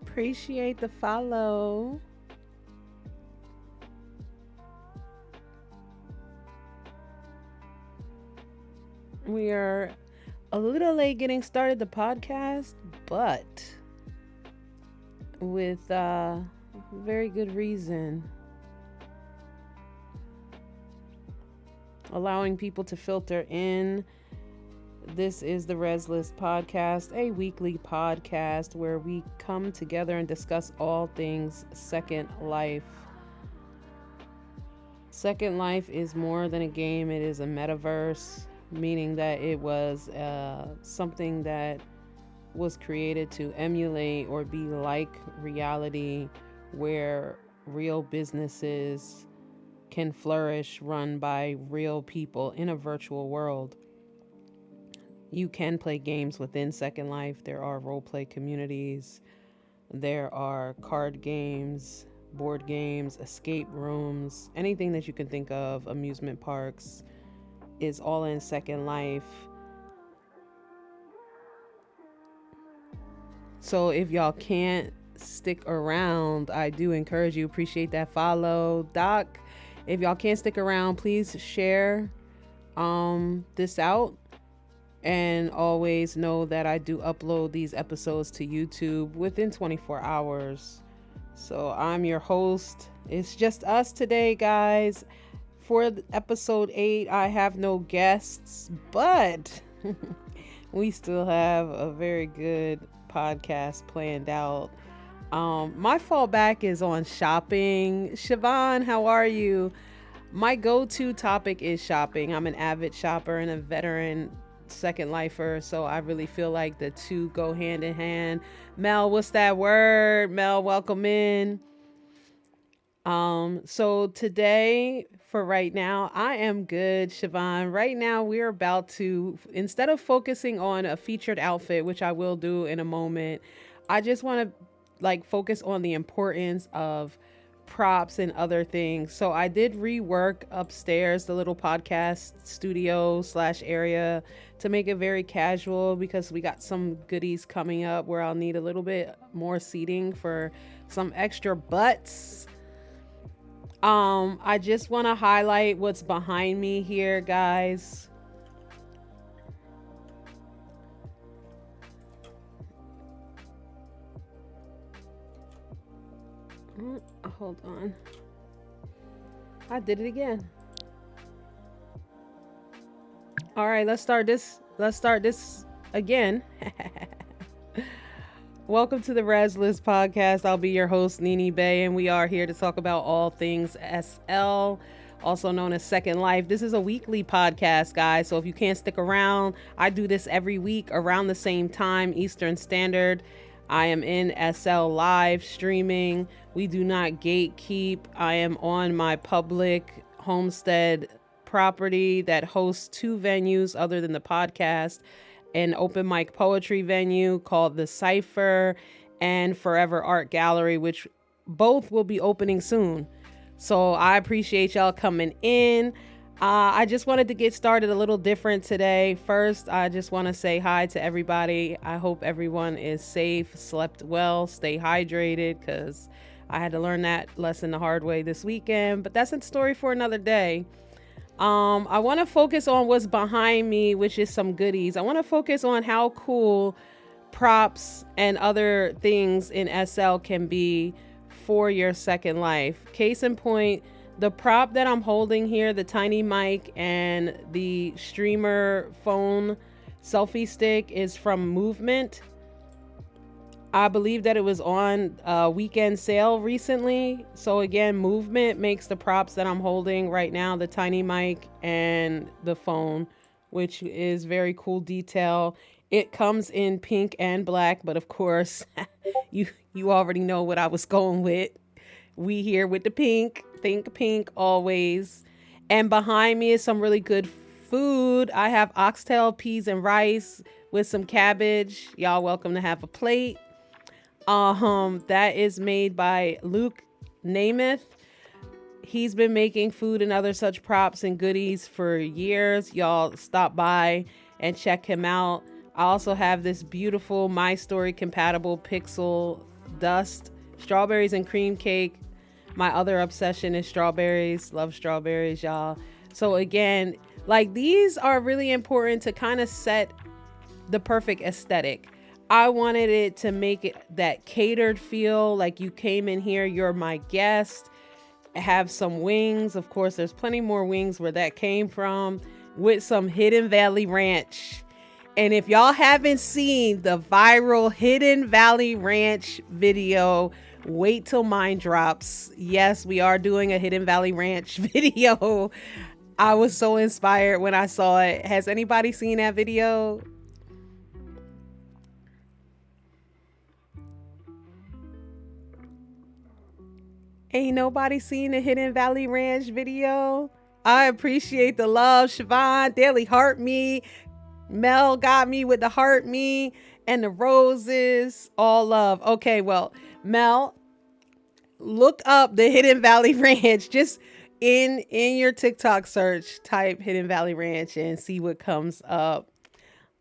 Appreciate the follow. We are a little late getting started the podcast, but with very good reason. Allowing people to filter in. This is the Rezzed podcast, a weekly podcast where we come together and discuss all things Second Life. Second Life is more than a game, it is a metaverse, meaning that it was something that was created to emulate or be like reality, where real businesses can flourish, run by real people in a virtual world. You can play games within Second Life. There are role-play communities. There are card games, board games, escape rooms, anything that you can think of, amusement parks, is all in Second Life. So if y'all can't stick around, I do encourage you, appreciate that follow. Doc, if y'all can't stick around, please share this out. And always know that I do upload these episodes to YouTube within 24 hours. So I'm your host. It's just us today, guys. For episode 8, I have no guests, but we still have a very good podcast planned out. My fallback is on shopping. Siobhan, how are you? My go-to topic is shopping. I'm an avid shopper and a veteran Second Lifer, so I really feel like the two go hand in hand. Mel, what's that word? Mel, welcome in. So today, for right now, I am good, Siobhan. Right now, we're about to, instead of focusing on a featured outfit, which I will do in a moment, I just want to focus on the importance of props and other things. So I did rework upstairs, the little podcast studio / area, to make it very casual, because we got some goodies coming up where I'll need a little bit more seating for some extra butts. I just want to highlight what's behind me here, guys. Hold on. I did it again. All right, let's start this. Let's start this again. Welcome to the Rezzed podcast. I'll be your host, Nini Bay, and we are here to talk about all things SL, also known as Second Life. This is a weekly podcast, guys, so if you can't stick around, I do this every week around the same time, Eastern Standard. I am in SL live streaming. We do not gatekeep. I am on my public homestead property that hosts 2 venues other than the podcast, an open mic poetry venue called The Cypher and Forever Art Gallery, which both will be opening soon. So I appreciate y'all coming in. I just wanted to get started a little different today. First, I just want to say hi to everybody. I hope everyone is safe, slept well, stay hydrated, because I had to learn that lesson the hard way this weekend, but that's a story for another day. I want to focus on what's behind me, which is some goodies. I want to focus on how cool props and other things in SL can be for your second life. Case in point, the prop that I'm holding here, the tiny mic and the streamer phone selfie stick, is from Movement. I believe that it was on a weekend sale recently. So again, Movement makes the props that I'm holding right now, the tiny mic and the phone, which is very cool detail. It comes in pink and black, but of course, you already know what I was going with. We here with the pink, think pink always. And behind me is some really good food. I have oxtail, peas, and rice with some cabbage. Y'all welcome to have a plate. That is made by Luke Namath. He's been making food and other such props and goodies for years. Y'all stop by and check him out. I also have this beautiful My Story compatible pixel dust, strawberries and cream cake. My other obsession is strawberries. Love strawberries, y'all. So again, like, these are really important to kind of set the perfect aesthetic. I wanted it to make it that catered feel, like you came in here, you're my guest. Have some wings. Of course, there's plenty more wings where that came from, with some Hidden Valley Ranch. And if y'all haven't seen the viral Hidden Valley Ranch video, wait till mine drops. Yes, we are doing a Hidden Valley Ranch video. I was so inspired when I saw it. Has anybody seen that video? Ain't nobody seen the Hidden Valley Ranch video? I appreciate the love. Siobhan, Daily Heart Me. Mel got me with the heart me and the roses. All love. Okay, well, Mel, look up the Hidden Valley Ranch. Just in your TikTok search, type Hidden Valley Ranch and see what comes up.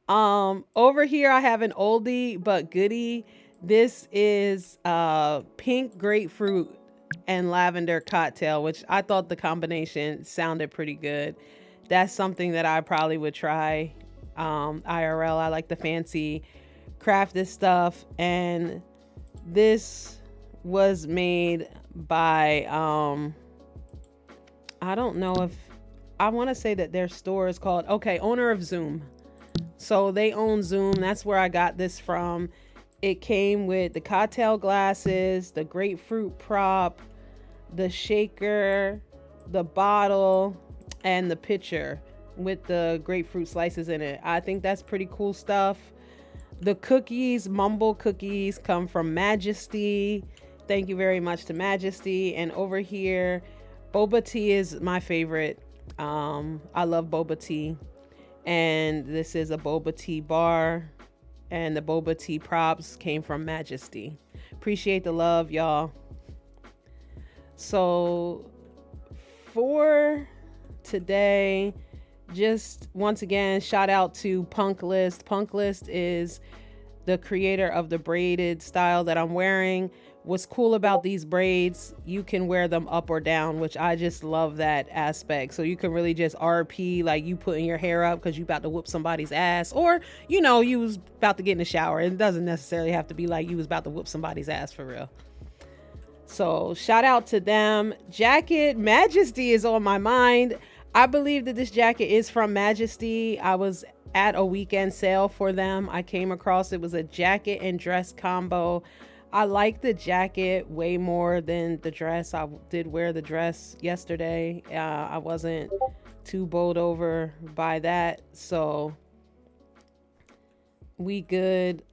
Over here I have an oldie but goodie. This is pink grapefruit and lavender cocktail, which I thought the combination sounded pretty good. That's something that I probably would try IRL. I like the fancy crafted stuff, and this was made by I don't know if I want to say that their store is called Owner of Zoom. So they own Zoom. That's where I got this from. It came with the cocktail glasses, the grapefruit prop, the shaker, the bottle, and the pitcher with the grapefruit slices in it. I think that's pretty cool stuff. The cookies, Mumble cookies, come from Majesty. Thank you very much to Majesty. And over here, boba tea is my favorite. I love boba tea. And this is a boba tea bar. And the boba tea props came from Majesty. Appreciate the love, y'all. So for today, just once again, shout out to Punk List. Punk List is the creator of the braided style that I'm wearing. What's cool about these braids, you can wear them up or down, which I just love that aspect. So you can really just RP, like you putting your hair up because you about to whoop somebody's ass, or you was about to get in the shower. It doesn't necessarily have to be like you was about to whoop somebody's ass for real. So shout out to them. Jacket Majesty is on my mind. I believe that this jacket is from Majesty. I was at a weekend sale for them. I came across, it was a jacket and dress combo. I like the jacket way more than the dress. I did wear the dress yesterday. I wasn't too bowled over by that, so we good.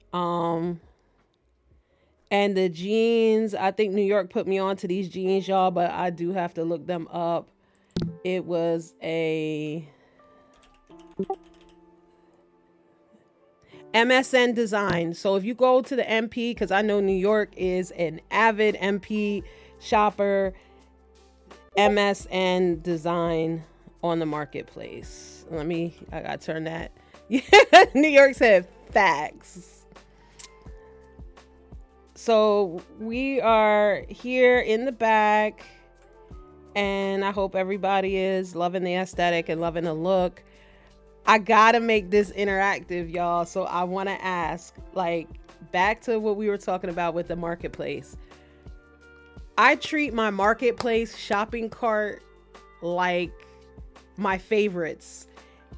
And the jeans, I think New York put me on to these jeans, y'all, but I do have to look them up. It was a MSN design. So if you go to the MP, because I know New York is an avid MP shopper, MSN design on the marketplace. I gotta turn that. Yeah, New York said facts. So we are here in the back, and I hope everybody is loving the aesthetic and loving the look. I gotta make this interactive, y'all. So I want to ask, like, back to what we were talking about with the marketplace. I treat my marketplace shopping cart like my favorites,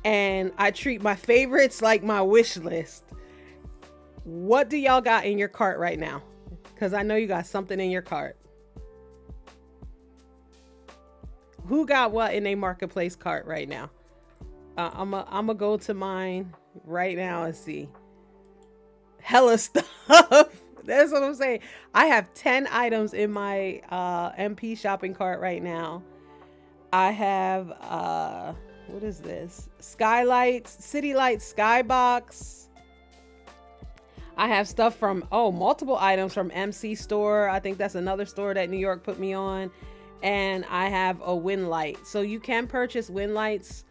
and I treat my favorites like my wish list. What do y'all got in your cart right now? Because I know you got something in your cart. Who got what in a marketplace cart right now? I'm gonna go to mine right now and see. Hella stuff. That's what I'm saying. I have 10 items in my MP shopping cart right now. I have what is this? Skylights, City Lights, Skybox. I have stuff from multiple items from MC Store. I think that's another store that New York put me on. And I have a wind light. So you can purchase wind lights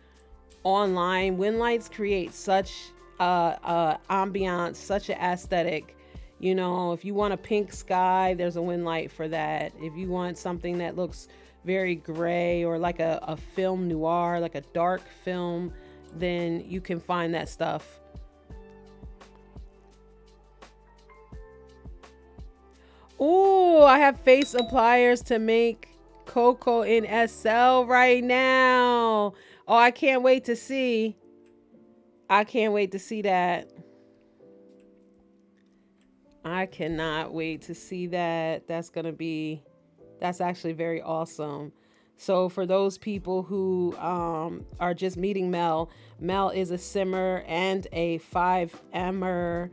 online. Wind lights create such ambiance, such an aesthetic. You know, if you want a pink sky, there's a wind light for that. If you want something that looks very gray or like a film noir, like a dark film, then you can find that stuff. Oh, I have face appliers to make Coco in SL right now. Oh, I can't wait to see. I can't wait to see that. I cannot wait to see that. That's actually very awesome. So for those people who are just meeting Mel, Mel is a simmer and a 5M'er,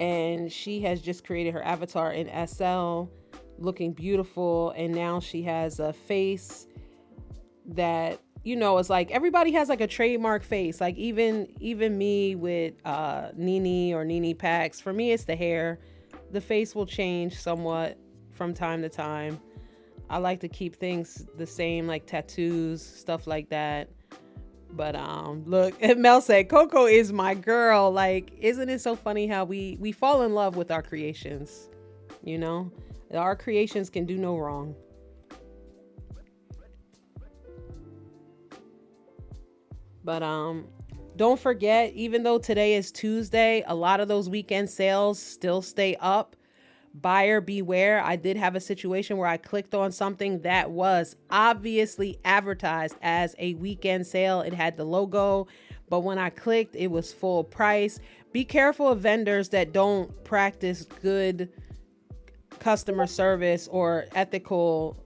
and she has just created her avatar in SL, looking beautiful. And now she has a face that, you know, it's like everybody has like a trademark face. Like even me with Nene or Nene Packs. For me, it's the hair. The face will change somewhat from time to time. I like to keep things the same, like tattoos, stuff like that. But look, Mel said Coco is my girl. Like, isn't it so funny how we fall in love with our creations? You know, our creations can do no wrong. But don't forget, even though today is Tuesday, a lot of those weekend sales still stay up. Buyer beware. I did have a situation where I clicked on something that was obviously advertised as a weekend sale. It had the logo, but when I clicked, it was full price. Be careful of vendors that don't practice good customer service or ethical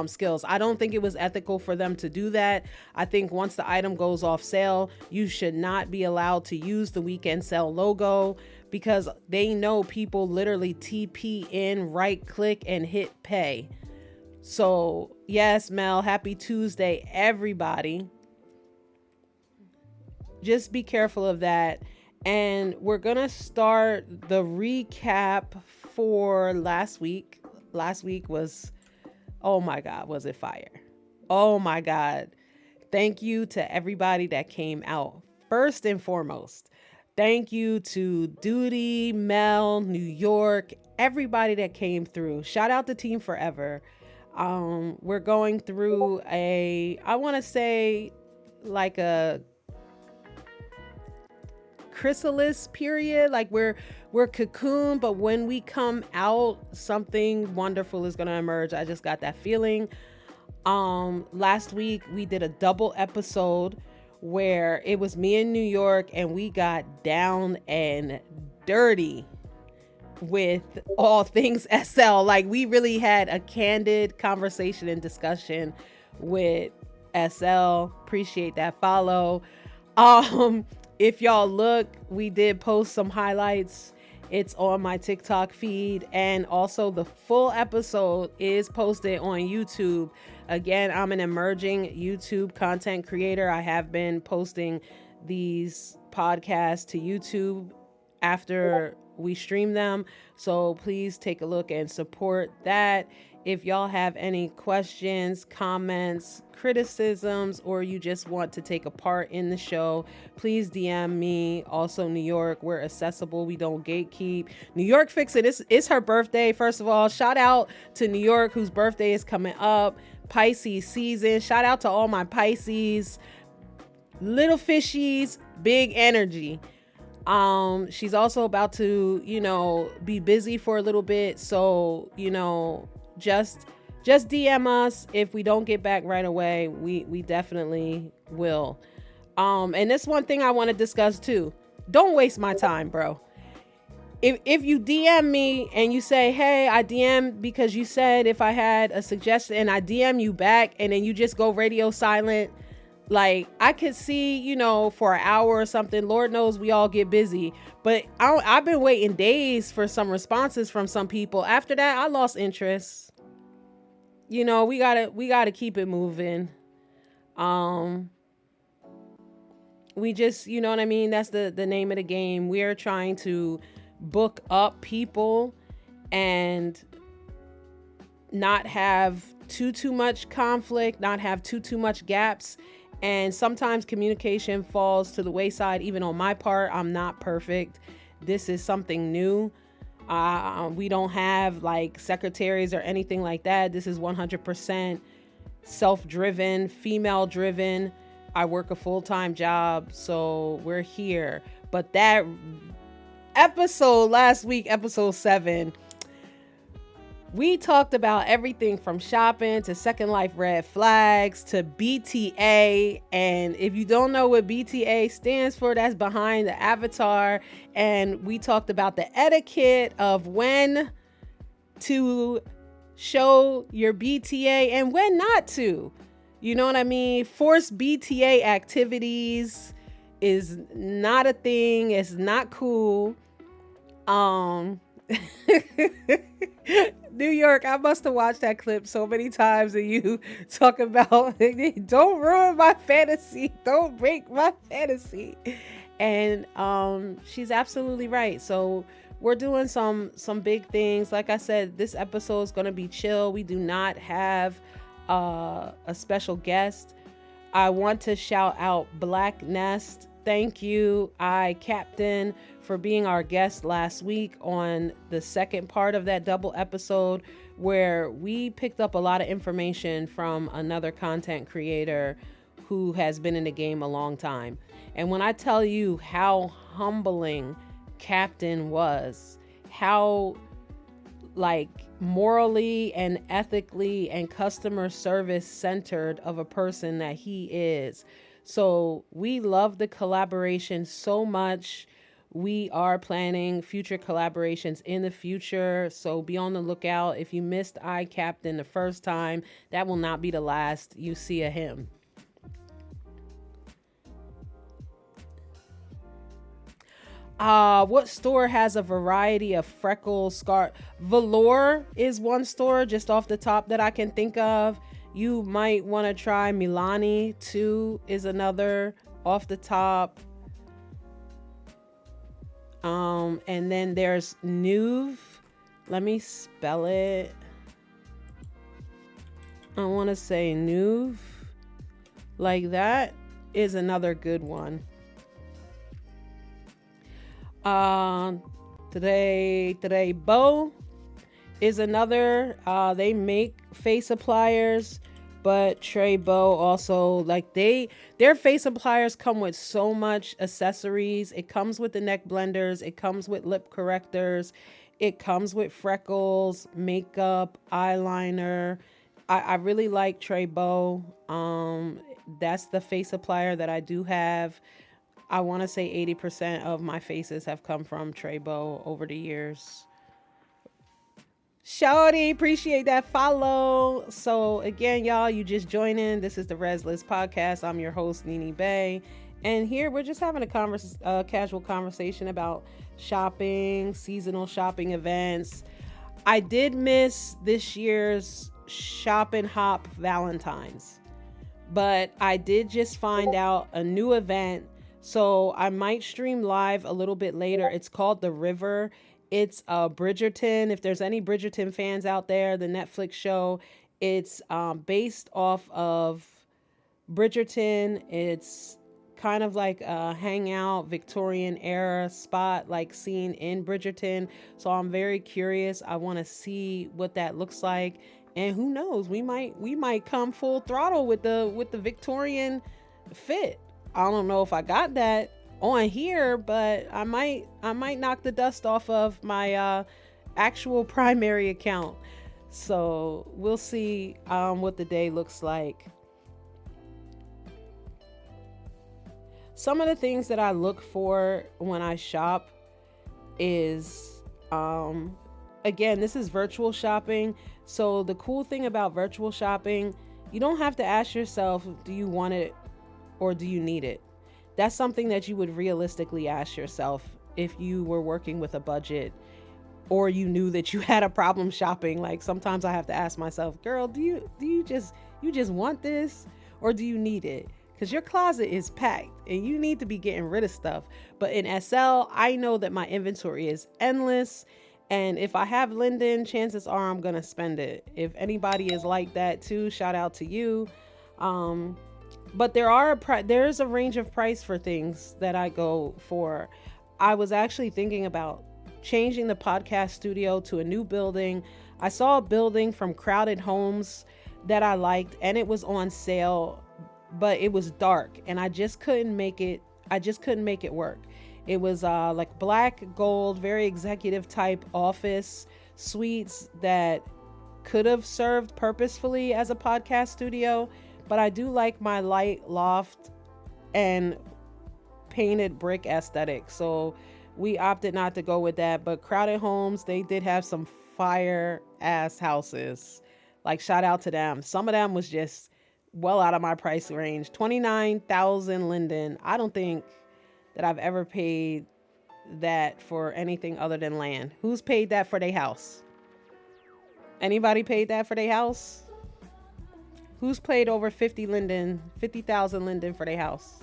skills. I don't think it was ethical for them to do that. I think once the item goes off sale, you should not be allowed to use the weekend sale logo, because they know people literally TP in, right click, and hit pay. So yes, Mel, happy Tuesday, everybody. Just be careful of that. And we're gonna start the recap for last week. Last week was, oh my God, was it fire? Oh my God. Thank you to everybody that came out. First and foremost, thank you to Duty, Mel, New York, everybody that came through. Shout out to Team Forever. We're going through I want to say like a chrysalis period. Like we're cocoon, but when we come out, something wonderful is gonna emerge. I just got that feeling. Last week we did a double episode where it was me in New York and we got down and dirty with all things SL. Like we really had a candid conversation and discussion with SL. Appreciate that follow. If y'all look, we did post some highlights. It's on my TikTok feed, and also the full episode is posted on YouTube. Again, I'm an emerging YouTube content creator. I have been posting these podcasts to YouTube after we stream them. So please take a look and support that. If y'all have any questions, comments, criticisms, or you just want to take a part in the show, please DM me. Also, New York, we're accessible. We don't gatekeep. New York Fix It. It's her birthday. First of all, shout out to New York, whose birthday is coming up. Pisces season. Shout out to all my Pisces. Little fishies, big energy. She's also about to, be busy for a little bit. So, just DM us. If we don't get back right away, we definitely will. And this one thing I want to discuss too. Don't waste my time, bro. If you DM me and you say, hey, I DM because you said if I had a suggestion, and I DM you back and then you just go radio silent, like I could see, for an hour or something. Lord knows we all get busy, but I've been waiting days for some responses from some people. After that, I lost interest. We gotta keep it moving. We just, you know what I mean? That's the name of the game. We're trying to book up people and not have too much conflict, not have too much gaps. And sometimes communication falls to the wayside. Even on my part, I'm not perfect. This is something new. We don't have like secretaries or anything like that. This is 100% self-driven, female-driven. I work a full-time job, so we're here. But that episode last week, episode 7, we talked about everything from shopping to Second Life red flags to BTA. And if you don't know what BTA stands for, that's behind the avatar. And we talked about the etiquette of when to show your BTA and when not to. You know what I mean? Forced BTA activities is not a thing. It's not cool. New York, I must have watched that clip so many times of you talking about don't ruin my fantasy, don't break my fantasy. And she's absolutely right. So we're doing some big things. Like I said, this episode is going to be chill. We do not have a special guest. I want to shout out Black Nest. Thank you, Captain, for being our guest last week on the second part of that double episode, where we picked up a lot of information from another content creator who has been in the game a long time. And when I tell you how humbling Captain was, how morally and ethically and customer service centered of a person that he is. So we love the collaboration so much. We are planning future collaborations in the future. So be on the lookout. If you missed Captain the first time, that will not be the last you see of him. What store has a variety of freckle scar? Velour is one store just off the top that I can think of. You might want to try Milani too, is another off the top. And then there's Nuve. Let me spell it. I want to say Nuve. Like that is another good one. Today Bo is another. They make face appliers. But Trey Bow also, like, their face appliers come with so much accessories. It comes with the neck blenders, it comes with lip correctors, it comes with freckles, makeup, eyeliner. I really like Trey Bow. That's the face applier that I do have. I want to say 80% of my faces have come from Trey Bow over the years. Shorty, appreciate that follow. So again, y'all, you just joined in. This is the Rezzed podcast. I'm your host, Nene Bay. And here we're just having a casual conversation about shopping, seasonal shopping events. I did miss this year's Shop and Hop Valentine's, but I did just find out a new event. So I might stream live a little bit later. It's called The River. It's Bridgerton. If there's any Bridgerton fans out there, the Netflix show, it's based off of Bridgerton. It's kind of like a hangout Victorian era spot, like seen in Bridgerton. So I'm very curious. I want to see what that looks like, and who knows, we might come full throttle with the Victorian fit. I don't know if I got that on here, but I might knock the dust off of my actual primary account. So we'll see what the day looks like. Some of the things that I look for when I shop is, again, this is virtual shopping. So the cool thing about virtual shopping, you don't have to ask yourself, do you want it or do you need it? That's something that you would realistically ask yourself if you were working with a budget or you knew that you had a problem shopping. Like, sometimes I have to ask myself, girl, do you just want this or do you need it? Because your closet is packed and you need to be getting rid of stuff. But in SL, I know that my inventory is endless. And if I have Linden, chances are I'm going to spend it. If anybody is like that too, shout out to you. But there's a range of price for things that I go for. I was actually thinking about changing the podcast studio to a new building. I saw a building from Crowded Homes that I liked, and it was on sale, but it was dark, and I just couldn't make it work. It was like black gold, very executive type office suites that could have served purposefully as a podcast studio. But I do like my light loft and painted brick aesthetic. So we opted not to go with that. But Crowded Homes, they did have some fire ass houses. Like, shout out to them. Some of them was just well out of my price range. 29,000 Linden. I don't think that I've ever paid that for anything other than land. Who's paid that for their house? Anybody paid that for their house? Who's paid over 50,000 Linden for their house?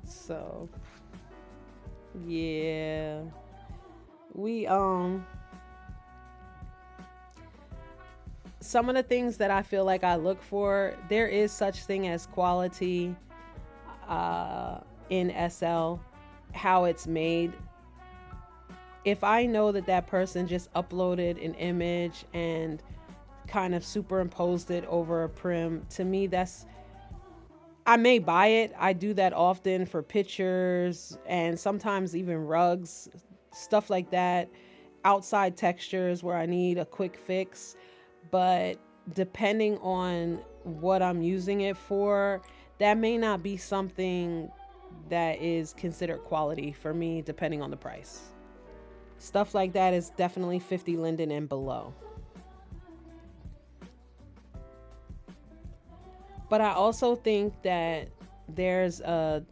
So, yeah. We, some of the things that I feel like I look for, there is such thing as quality in SL, how it's made. If I know that person just uploaded an image and kind of superimposed it over a prim, to me, I may buy it. I do that often for pictures and sometimes even rugs, stuff like that, outside textures where I need a quick fix. But depending on what I'm using it for, that may not be something that is considered quality for me, depending on the price. Stuff like that is definitely 50 Linden and below. But I also think that there's a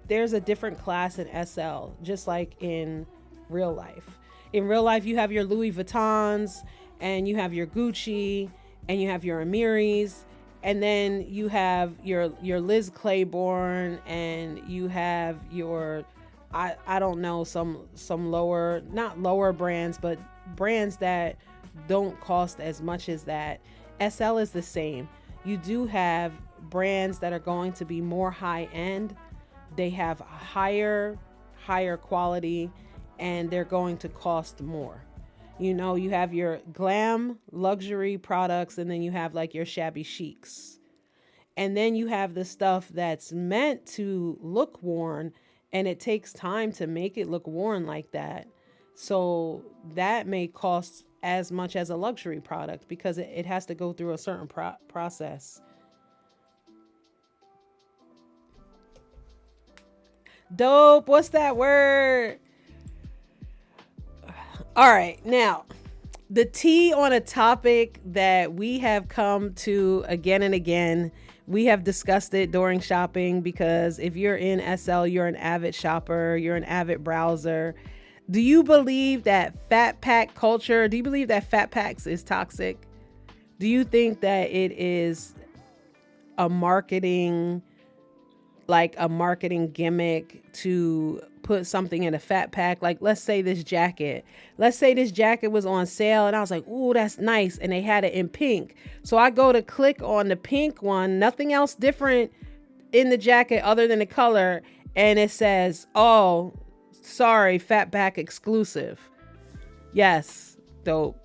different class in SL, just like in real life. In real life, you have your Louis Vuittons, and you have your Gucci, and you have your Amiris, and then you have your Liz Claiborne, and you have your, I don't know, some lower, not lower brands, but brands that don't cost as much as that. SL is the same. you do have brands that are going to be more high end. They have higher quality, and they're going to cost more. You know, you have your glam luxury products, and then you have like your shabby chics. And then you have the stuff that's meant to look worn, and it takes time to make it look worn like that. So that may cost as much as a luxury product because it has to go through a certain process. Dope. What's that word? All right. Now, the tea on a topic that we have come to again and again. We have discussed it during shopping because if you're in SL, you're an avid shopper, you're an avid browser. Do you believe that fat pack culture, do you believe that fat packs is toxic? Do you think that it is a marketing gimmick to put something in a fat pack? Like, let's say this jacket was on sale and I was like, ooh, that's nice. And they had it in pink. So I go to click on the pink one, nothing else different in the jacket other than the color. And it says, oh, sorry, fat pack exclusive. Yes, dope.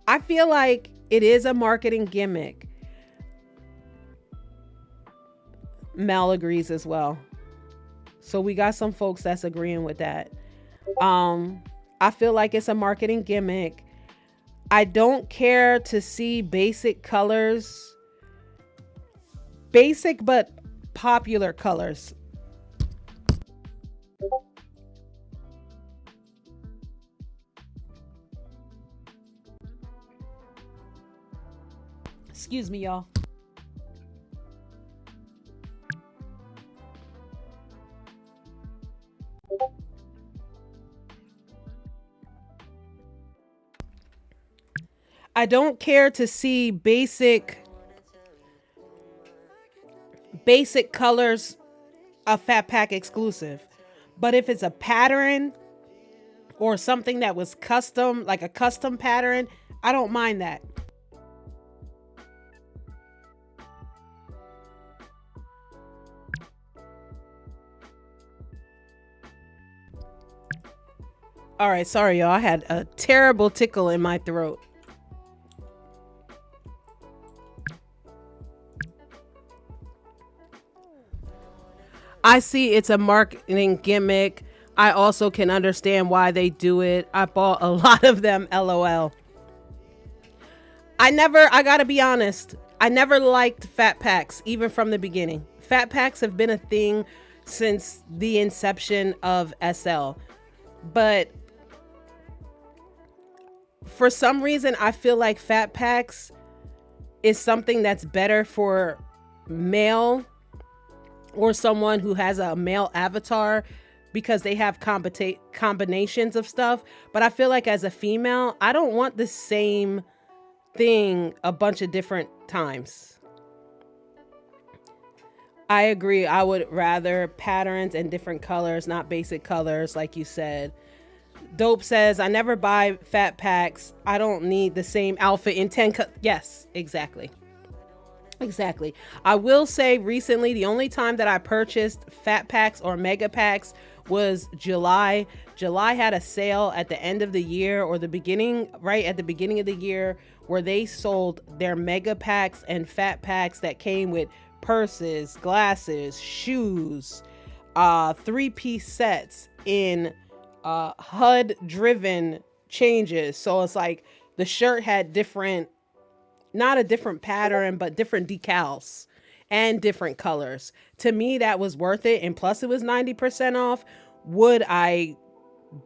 I feel like it is a marketing gimmick. Mel agrees as well. So we got some folks that's agreeing with that. I feel like it's a marketing gimmick. I don't care to see basic colors, basic but popular colors. Excuse me, y'all. I don't care to see basic colors of fat pack exclusive. But if it's a pattern or something that was custom, like a custom pattern, I don't mind that. All right, sorry, y'all. I had a terrible tickle in my throat. I see it's a marketing gimmick. I also can understand why they do it. I bought a lot of them, LOL. I gotta be honest, I never liked fat packs, even from the beginning. Fat packs have been a thing since the inception of SL. But for some reason, I feel like fat packs is something that's better for male or someone who has a male avatar because they have combinations of stuff. But I feel like as a female, I don't want the same thing a bunch of different times. I agree. I would rather patterns and different colors, not basic colors, like you said. Dope says, I never buy fat packs. I don't need the same outfit in 10 Yes, exactly. Exactly. I will say recently, the only time that I purchased fat packs or mega packs was July. July had a sale at the end of the year or right at the beginning of the year where they sold their mega packs and fat packs that came with purses, glasses, shoes, 3-piece sets in HUD driven changes. So it's like the shirt had not a different pattern, but different decals and different colors. To me, that was worth it. And plus it was 90% off. Would I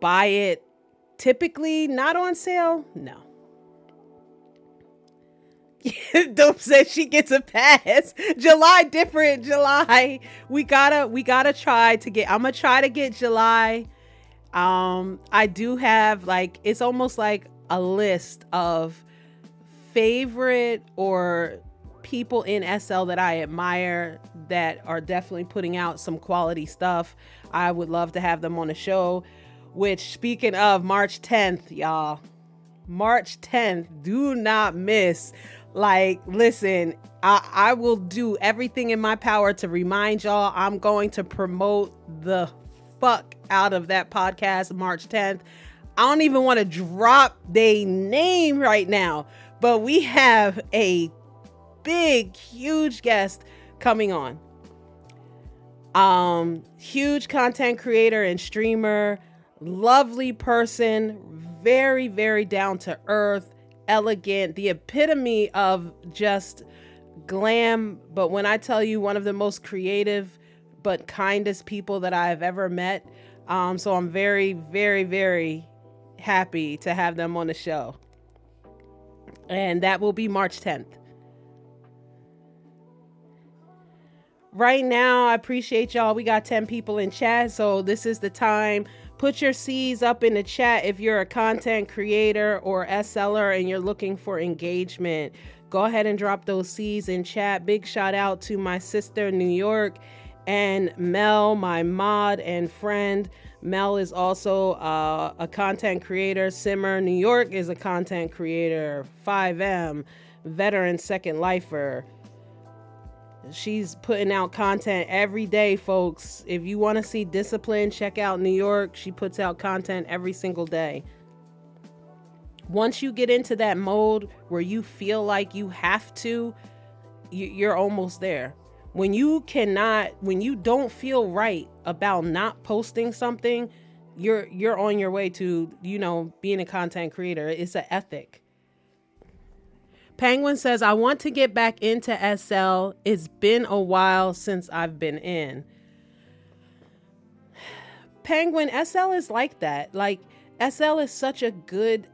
buy it typically not on sale? No. Dope says she gets a pass. July different. July. We gotta try to get, I'm gonna try to get July. I do have it's almost like a list of favorite or people in SL that I admire that are definitely putting out some quality stuff. I would love to have them on the show, which speaking of March 10th, y'all, March 10th. Do not miss. Like, listen, I will do everything in my power to remind y'all. I'm going to promote the fuck out of that podcast March 10th. I don't even want to drop their name right now, but we have a big, huge guest coming on. Huge content creator and streamer, lovely person, very, very down to earth, elegant, the epitome of just glam. But when I tell you, one of the most creative but kindest people that I have ever met. So I'm very, very, very happy to have them on the show. And that will be March 10th. Right now, I appreciate y'all. We got 10 people in chat, so this is the time. Put your C's up in the chat if you're a content creator or SLer and you're looking for engagement. Go ahead and drop those C's in chat. Big shout out to my sister, New York, and Mel, my mod and friend. Mel is also a content creator. Simmer, New York is a content creator. 5M, veteran second lifer. She's putting out content every day, folks. If you want to see discipline, check out New York. She puts out content every single day. Once you get into that mode where you feel like you have to, you're almost there. When you don't feel right about not posting something, you're on your way to, being a content creator. It's an ethic. Penguin says, I want to get back into SL. It's been a while since I've been in. Penguin, SL is like that. Like, SL is such a good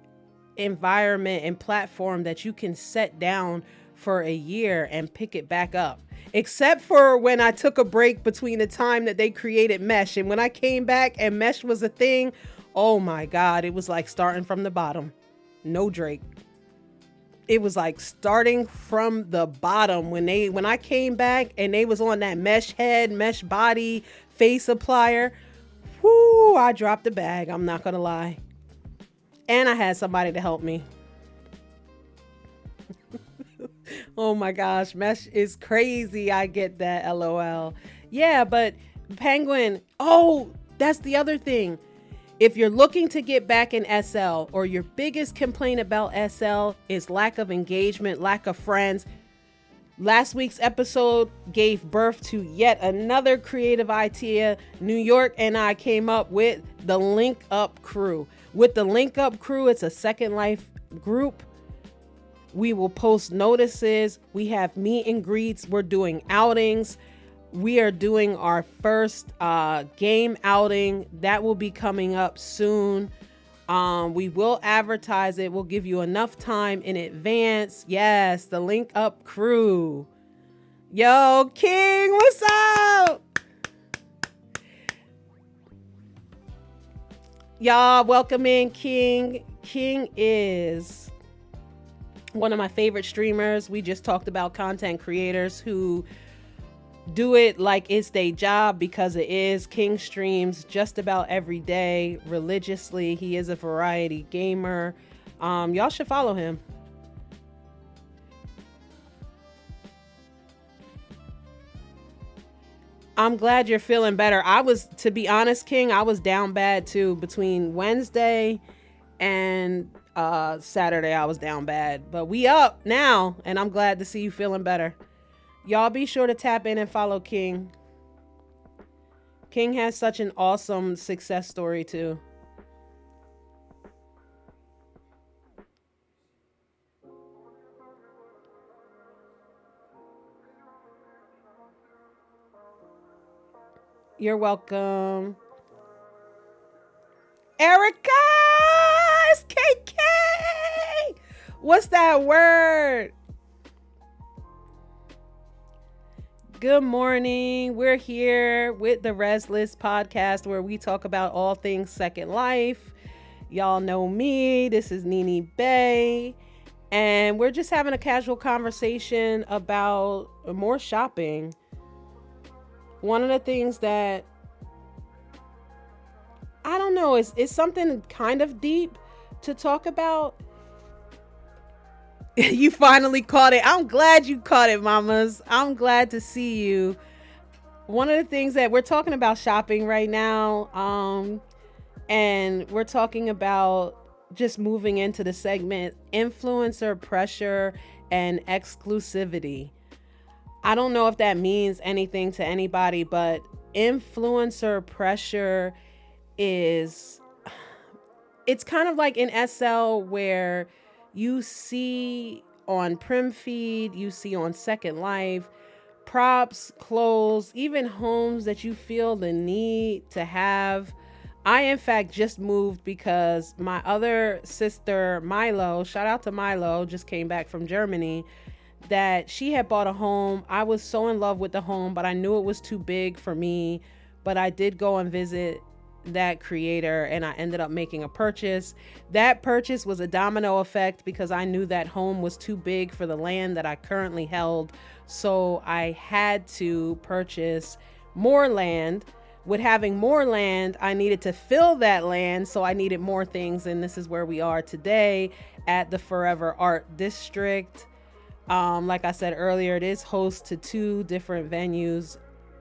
environment and platform that you can set down for a year and pick it back up. Except for when I took a break between the time that they created Mesh. And when I came back and Mesh was a thing, oh my God, it was like starting from the bottom. No Drake. It was like starting from the bottom when I came back and they was on that mesh head, mesh body, face applier. Whoo, I dropped the bag. I'm not going to lie. And I had somebody to help me. Oh my gosh. Mesh is crazy. I get that. LOL. Yeah, but Penguin. Oh, that's the other thing. If you're looking to get back in SL, or your biggest complaint about SL is lack of engagement, lack of friends, last week's episode gave birth to yet another creative idea. New York and I came up with the Link Up Crew. With the Link Up Crew, it's a Second Life group. We will post notices. We have meet and greets. We're doing outings. We are doing our first game outing that will be coming up soon. We will advertise it. We'll give you enough time in advance. Yes, the Link Up Crew. Yo, King, what's up? Y'all, welcome in King. King is one of my favorite streamers. We just talked about content creators who do it like it's their job, because it is. King streams just about every day religiously. He is a variety gamer. Y'all should follow him. I'm glad you're feeling better. To be honest, King, I was down bad too. Between Wednesday and Saturday, I was down bad. But we up now, and I'm glad to see you feeling better. Y'all be sure to tap in and follow King. King has such an awesome success story too. You're welcome. Erica! It's KK! What's that word? Good morning. We're here with the Rezzed podcast, where we talk about all things Second Life. Y'all know me. This is Nene Bay. And we're just having a casual conversation about more shopping. One of the things that, I don't know, it's something kind of deep to talk about, You finally caught it. I'm glad you caught it, mamas. I'm glad to see you. One of the things that we're talking about shopping right now, and we're talking about just moving into the segment influencer pressure and exclusivity. I don't know if that means anything to anybody, but influencer pressure is, it's kind of like in SL where you see on Prim Feed, you see on Second Life, props, clothes, even homes that you feel the need to have. I, in fact, just moved because my other sister, Milo, shout out to Milo, just came back from Germany, that she had bought a home. I was so in love with the home, but I knew it was too big for me. But I did go and visit that creator and I ended up making a purchase. That purchase was a domino effect because I knew that home was too big for the land that I currently held. So I had to purchase more land. With having more land, I needed to fill that land. So I needed more things. And this is where we are today at the Forever Art District. Like I said earlier, it is host to 2 different venues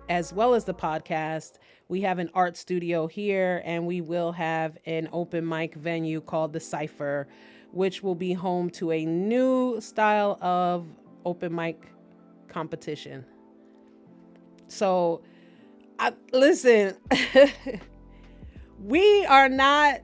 as well as the podcast. We have an art studio here and we will have an open mic venue called The Cypher, which will be home to a new style of open mic competition. So, listen, we are not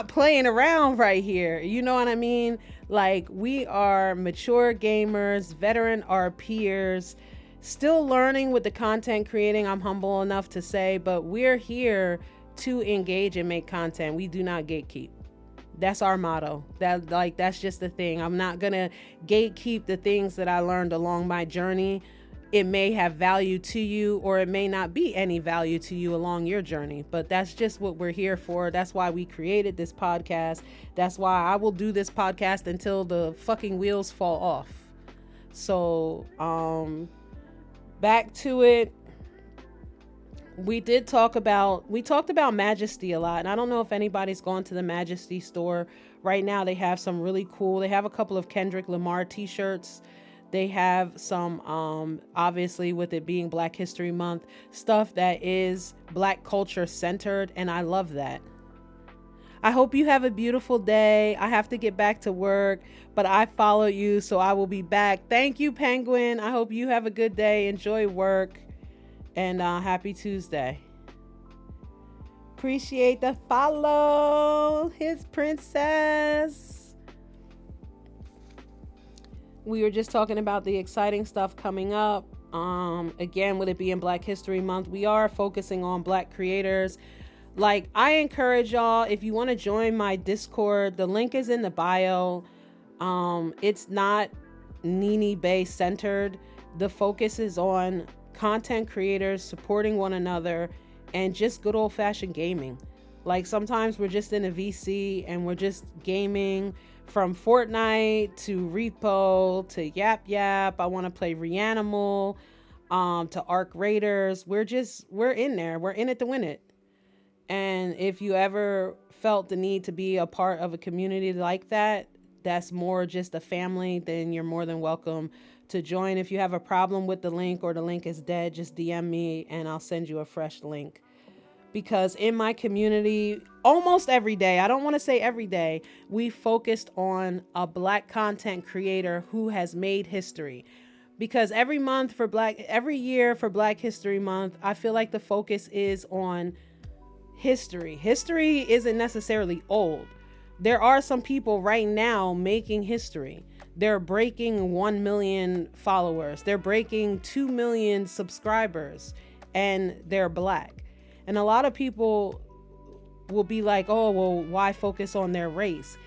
playing around right here. You know what I mean? Like, we are mature gamers, veteran RPers, still learning with the content creating, I'm humble enough to say, but we're here to engage and make content. We do not gatekeep. That's our motto. That's just the thing. I'm not gonna gatekeep the things that I learned along my journey. It may have value to you or it may not be any value to you along your journey, but that's just what we're here for. That's why we created this podcast. That's why I will do this podcast until the fucking wheels fall off. So, back to it. We talked about Majesty a lot, and I don't know if anybody's gone to the Majesty store right now. They have some really cool, they have a couple of Kendrick Lamar t-shirts. They have some, obviously with it being Black History Month, stuff that is Black culture centered, and I love that. I hope you have a beautiful day. I have to get back to work, but I follow you, so I will be back. Thank you, Penguin. I hope you have a good day. Enjoy work, and happy Tuesday. Appreciate the follow, his princess. We were just talking about the exciting stuff coming up. Again, with it being Black History Month, we are focusing on Black creators. Like, I encourage y'all, if you want to join my Discord, the link is in the bio. It's not Nene Bay centered. The focus is on content creators supporting one another and just good old fashioned gaming. Like, sometimes we're just in a VC and we're just gaming from Fortnite to Repo to Yap Yap. I want to play Reanimal, to Arc Raiders. We're in there. We're in it to win it. And if you ever felt the need to be a part of a community like that, that's more just a family, then you're more than welcome to join. If you have a problem with the link or the link is dead, just DM me and I'll send you a fresh link. Because in my community, almost every day, I don't want to say every day, we focused on a Black content creator who has made history. Because every year for Black History Month, I feel like the focus is on history. History isn't necessarily old. There are some people right now making history. They're breaking 1 million followers. They're breaking 2 million subscribers, and they're Black. And a lot of people will be like, oh, well, why focus on their race?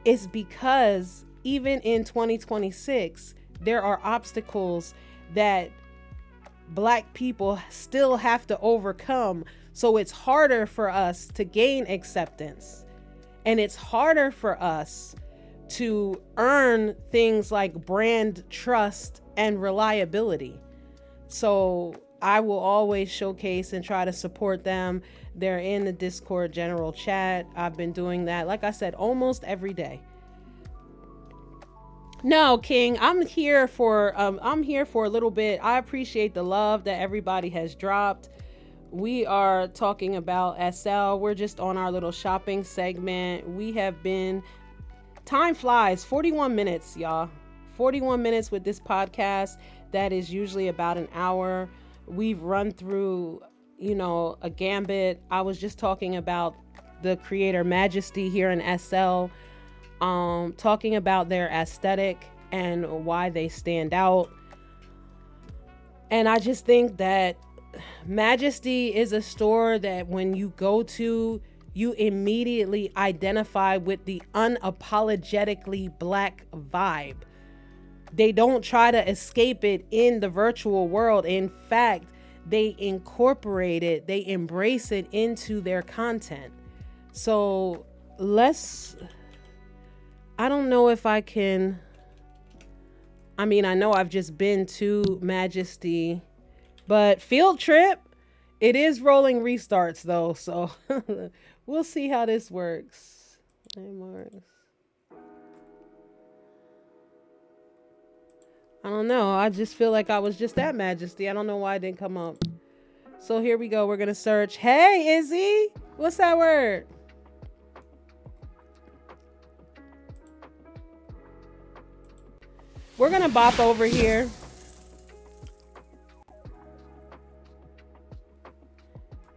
It's because even in 2026, there are obstacles that Black people still have to overcome. So it's harder for us to gain acceptance. And it's harder for us to earn things like brand trust and reliability. So I will always showcase and try to support them. They're in the Discord general chat. I've been doing that, like I said, almost every day. No, King, I'm here for a little bit. I appreciate the love that everybody has dropped. We are talking about SL. We're just on our little shopping segment. We have been, time flies, 41 minutes, y'all. 41 minutes with this podcast that is usually about an hour. We've run through, a gambit. I was just talking about the creator Majesty here in SL, talking about their aesthetic and why they stand out. And I just think that Majesty is a store that when you go to, you immediately identify with the unapologetically black vibe. They don't try to escape it in the virtual world. In fact, they incorporate it, they embrace it into their content. So I don't know if I can, I know I've just been to Majesty, but field trip, it is rolling restarts though. So we'll see how this works. I don't know. I just feel like I was just at Majesty. I don't know why it didn't come up. So here we go. We're going to search. Hey, Izzy. What's that word? We're going to bop over here.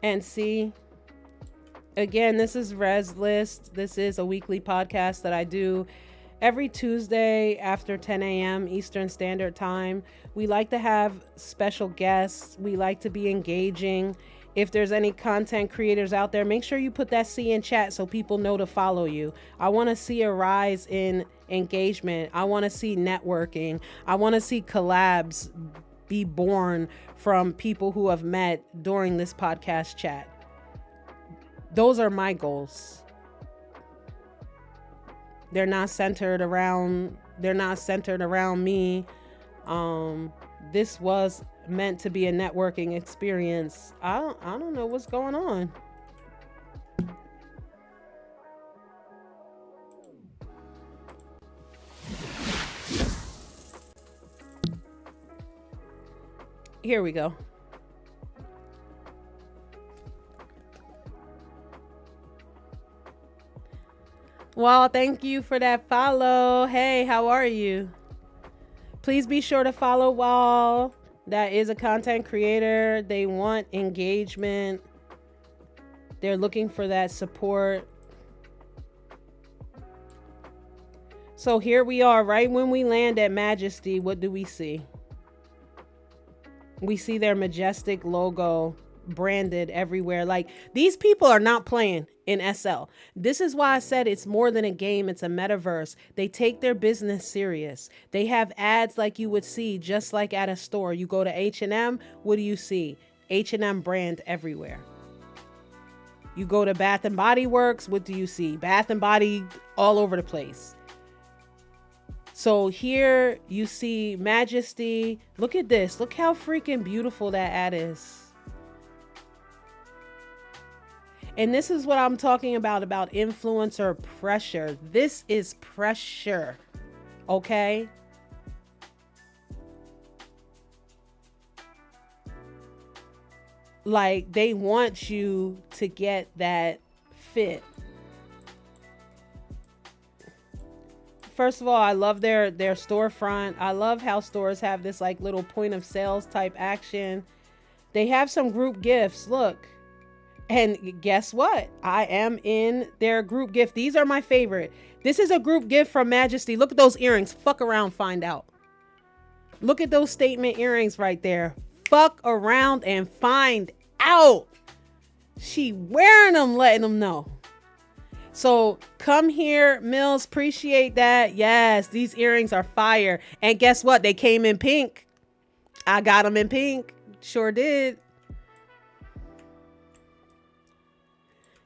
And see. Again, this is Rezzed List. This is a weekly podcast that I do every Tuesday after 10 a.m. Eastern Standard Time. We like to have special guests. We like to be engaging. If there's any content creators out there, make sure you put that C in chat so people know to follow you. I want to see a rise in engagement. I want to see networking. I want to see collabs be born from people who have met during this podcast chat. Those are my goals. They're not centered around me. This was meant to be a networking experience. I don't know what's going on. Here we go. Well, thank you for that follow. Hey, how are you? Please be sure to follow Wall. That is a content creator. They want engagement. They're looking for that support. So here we are, right when we land at Majesty, what do we see? We see their majestic logo branded everywhere. Like, these people are not playing in SL. This is why I said it's more than a game. It's a metaverse. They take their business serious. They have ads like you would see just like at a store. You go to H&M, what do you see? H&M brand everywhere. You go to Bath and Body Works, what do you see? Bath and Body all over the place. So here you see Majesty. Look at this. Look how freaking beautiful that ad is. And this is what I'm talking about influencer pressure. This is pressure, okay? Like, they want you to get that fit. First of all, I love their storefront. I love how stores have this like little point of sales type action. They have some group gifts. Look. And guess what? I am in their group gift. These are my favorite. This is a group gift from Majesty. Look at those earrings. Fuck around, find out. Look at those statement earrings right there. Fuck around and find out. She wearing them, letting them know. So come here, Mills. Appreciate that. Yes, these earrings are fire. And guess what? They came in pink. I got them in pink. Sure did.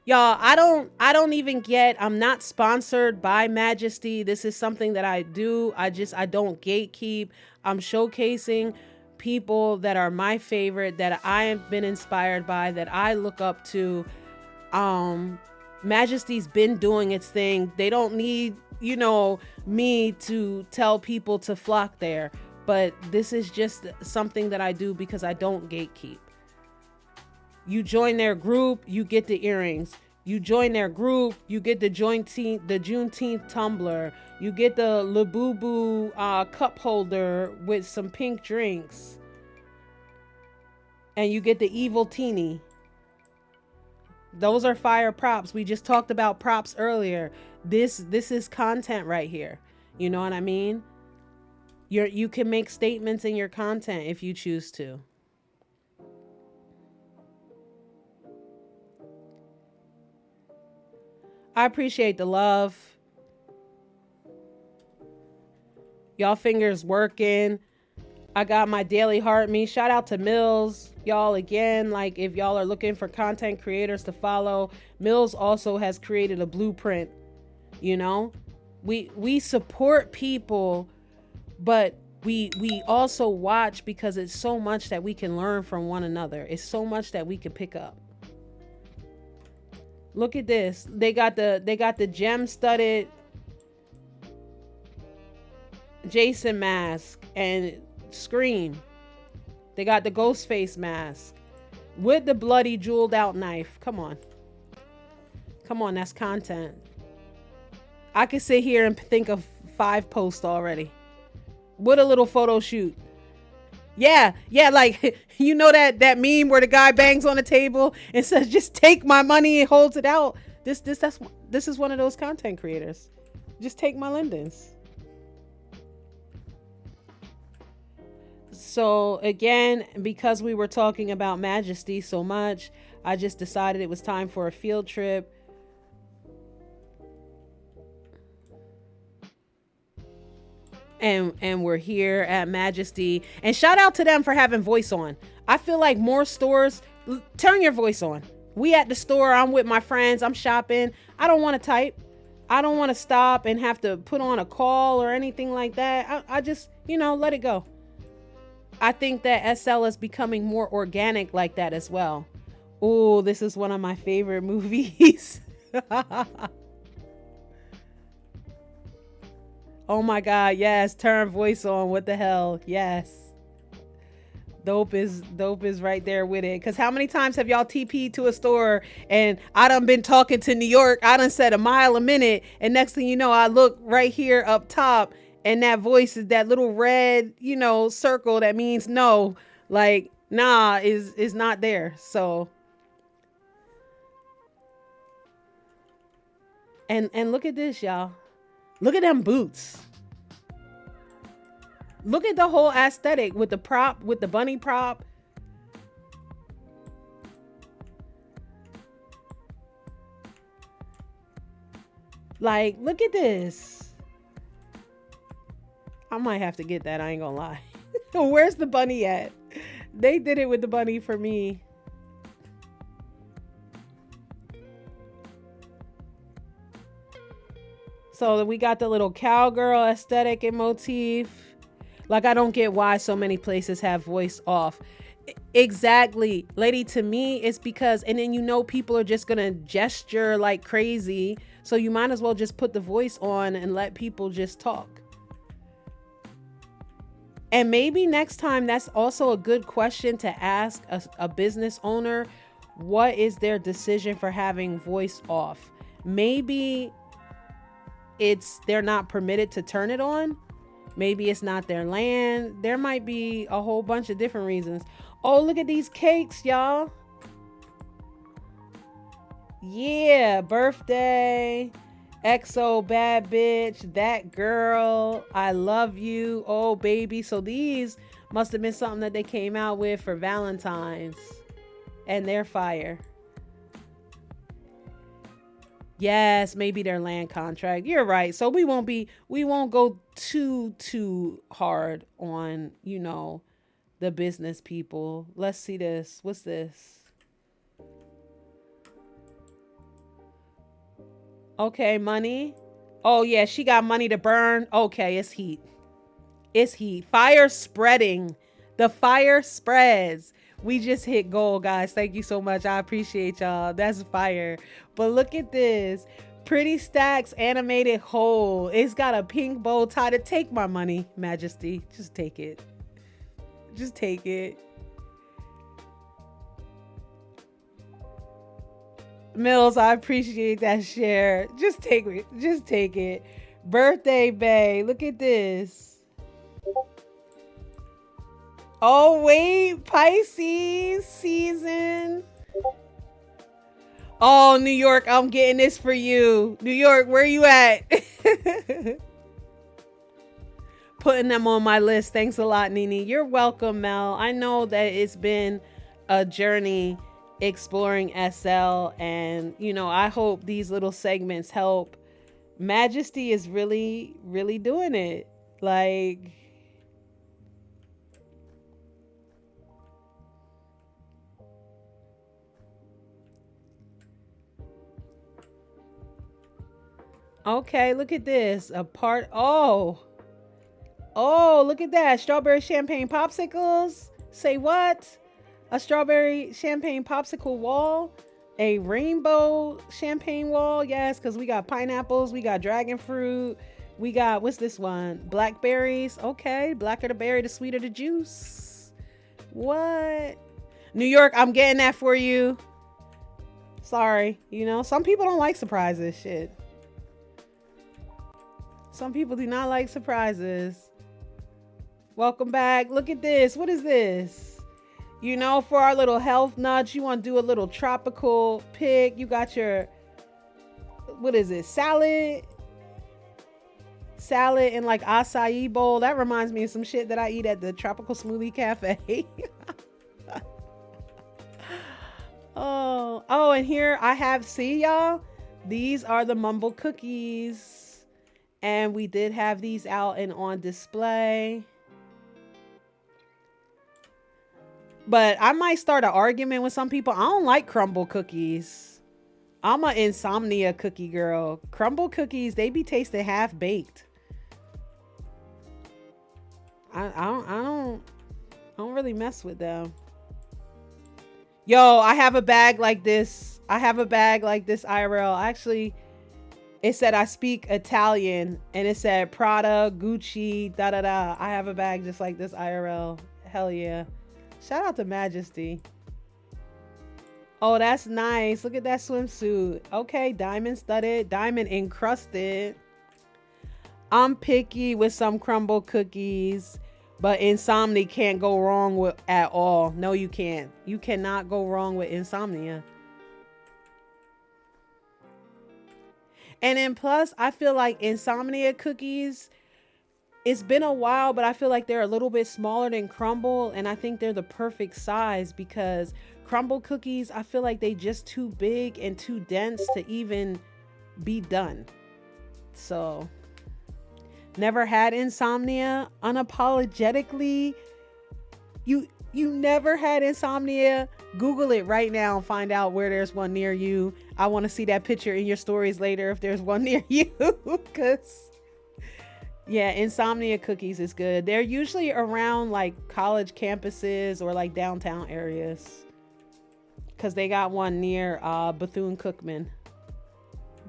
Y'all, I don't even get, I'm not sponsored by Majesty. This is something that I do. I don't gatekeep. I'm showcasing people that are my favorite, that I have been inspired by, that I look up to. Majesty's been doing its thing. They don't need, you know, me to tell people to flock there, but this is just something that I do because I don't gatekeep. You join their group, you get the earrings. You join their group, you get the Juneteenth tumbler. You get the Labubu cup holder with some pink drinks. And you get the evil teeny. Those are fire props. We just talked about props earlier. This is content right here. You know what I mean? You can make statements in your content if you choose to. I appreciate the love. Y'all fingers working. I got my daily heart me. Shout out to Mills. Y'all, again, like if y'all are looking for content creators to follow, Mills also has created a blueprint. You know, we support people, but we also watch because it's so much that we can learn from one another. It's so much that we can pick up. Look at this. They got the gem studded Jason mask and Scream. They got the Ghostface mask with the bloody jeweled out knife. Come on. Come on, that's content. I could sit here and think of 5 posts already. With a little photo shoot. Yeah, like, you know that meme where the guy bangs on the table and says, just take my money and holds it out. This is one of those content creators. Just take my lendings. So again, because we were talking about Majesty so much, I just decided it was time for a field trip. And we're here at Majesty, and shout out to them for having voice on. I feel like more stores, turn your voice on. We at the store, I'm with my friends, I'm shopping. I don't want to type. I don't want to stop and have to put on a call or anything like that. I just, you know, let it go. I think that SL is becoming more organic like that as well. Oh, this is one of my favorite movies. Oh my God, yes, turn voice on. What the hell? Yes. Dope is right there with it. Cause how many times have y'all TP'd to a store and I done been talking to New York, I done said a mile a minute, and next thing you know, I look right here up top and that voice is that little red, you know, circle that means no, like nah is not there. So and look at this, y'all. Look at them boots. Look at the whole aesthetic with the prop, with the bunny prop. Like, look at this. I might have to get that. I ain't gonna lie. Where's the bunny at? They did it with the bunny for me. So we got the little cowgirl aesthetic and motif. Like, I don't get why so many places have voice off. Exactly. Lady, to me, it's because, and then you know people are just going to gesture like crazy. So you might as well just put the voice on and let people just talk. And maybe next time, that's also a good question to ask a business owner. What is their decision for having voice off? Maybe they're not permitted to turn it on. Maybe it's not their land. There might be a whole bunch of different reasons. Oh, look at these cakes, y'all. Yeah, birthday. EXO, bad bitch, that girl, I love you, oh baby. So these must have been something that they came out with for Valentine's, and they're fire. Yes, maybe their land contract. You're right. So we won't go too hard on, you know, the business people. Let's see this. What's this? Okay, money. Oh yeah, she got money to burn. Okay, it's heat. It's heat. Fire spreading. The fire spreads. We just hit gold, guys. Thank you so much. I appreciate y'all. That's fire. But look at this. Pretty Stacks animated whole. It's got a pink bow tie. To take my money, Majesty. Just take it. Just take it. Mills, I appreciate that share. Just take it. Just take it. Birthday Bay. Look at this. Oh, wait. Pisces season. Oh, New York, I'm getting this for you. New York, where you at? Putting them on my list. Thanks a lot, Nini. You're welcome, Mel. I know that it's been a journey exploring SL, and you know, I hope these little segments help. Majesty is really doing it. Like, okay, look at this. Oh, look at that. Strawberry champagne popsicles. Say what? A strawberry champagne popsicle wall. A rainbow champagne wall. Yes, because we got pineapples. We got dragon fruit. We got, what's this one? Blackberries. Okay. Blacker the berry, the sweeter the juice. What? New York, I'm getting that for you. Sorry. You know, some people don't like surprises. Shit. Some people do not like surprises. Welcome back. Look at this. What is this? You know, for our little health nudge, you want to do a little tropical pick. You got your, what is it? Salad and like acai bowl. That reminds me of some shit that I eat at the Tropical Smoothie Cafe. Oh, and here I have, see y'all, these are the mumble cookies. And we did have these out and on display. But I might start an argument with some people. I don't like crumble cookies. I'm an insomnia cookie girl. Crumble cookies, they be tasting half baked. I don't really mess with them. Yo, I have a bag like this. IRL. Actually, it said I speak Italian, and it said Prada, Gucci, da da da. I have a bag just like this, IRL. Hell yeah. Shout out to Majesty. Oh, that's nice. Look at that swimsuit. Okay, diamond studded, diamond encrusted. I'm picky with some crumble cookies, but Insomnia can't go wrong with at all. No, you can't. You cannot go wrong with Insomnia. And then plus, I feel like Insomnia cookies, it's been a while, but I feel like they're a little bit smaller than crumble. And I think they're the perfect size, because crumble cookies, I feel like they just too big and too dense to even be done. So, never had Insomnia unapologetically. You never had Insomnia? Google it right now and find out where there's one near you. I want to see that picture in your stories later if there's one near you. Because, yeah, Insomnia cookies is good. They're usually around like college campuses or like downtown areas. Because they got one near Bethune-Cookman.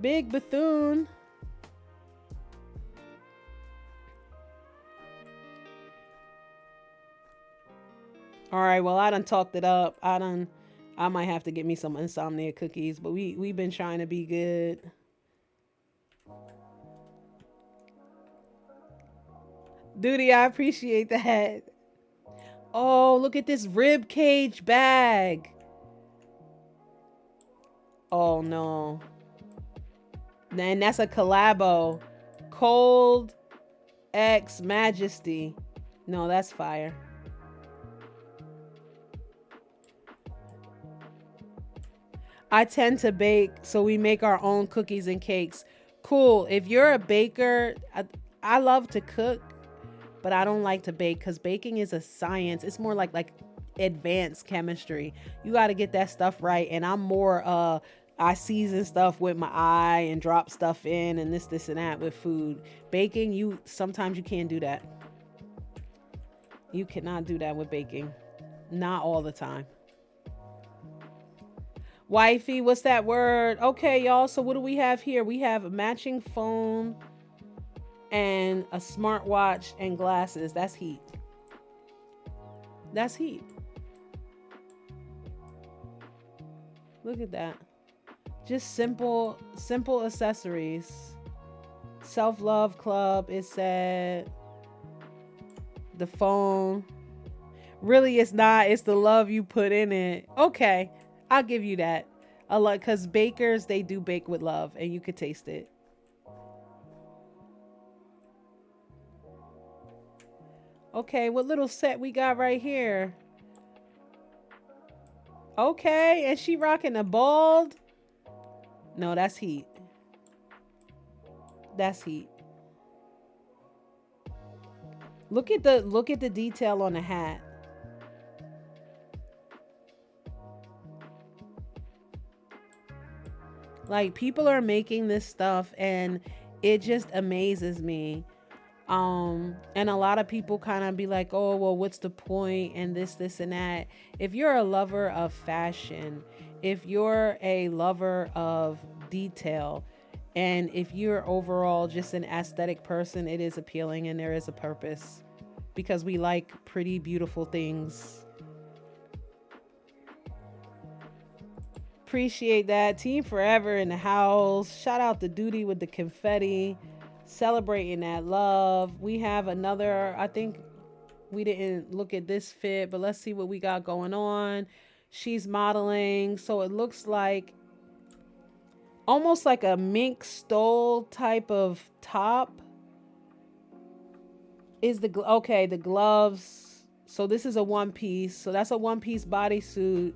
Big Bethune. All right, well, I done talked it up. I might have to get me some Insomnia cookies, but we've been trying to be good. Duty, I appreciate that. Oh, look at this rib cage bag. Oh no. Then that's a collabo. Cold X Majesty. No, that's fire. I tend to bake, so we make our own cookies and cakes. Cool. If you're a baker, I love to cook, but I don't like to bake because baking is a science. It's more like advanced chemistry. You got to get that stuff right. And I'm more, I season stuff with my eye and drop stuff in and this and that with food. Baking, sometimes you can't do that. You cannot do that with baking. Not all the time. Wifey, what's that word? Okay, y'all. So what do we have here? We have a matching phone and a smartwatch and glasses. That's heat. That's heat. Look at that. Just simple accessories. Self-love club, it said. The phone. Really, it's not. It's the love you put in it. Okay, I'll give you that. A lot, because bakers, they do bake with love, and you could taste it. Okay, what little set we got right here? Okay, and she rocking a bald. No, that's heat. That's heat. Look at the detail on the hat. Like, people are making this stuff and it just amazes me. And a lot of people kind of be like, oh, well, what's the point? And this and that. If you're a lover of fashion, if you're a lover of detail, and if you're overall just an aesthetic person, it is appealing and there is a purpose, because we like pretty, beautiful things. Appreciate that. Team Forever in the house. Shout out to Duty with the confetti. Celebrating that love. We have another, I think we didn't look at this fit, but let's see what we got going on. She's modeling. So it looks like almost like a mink stole type of top. Is the, okay, the gloves. So this is a one piece. So that's a one piece bodysuit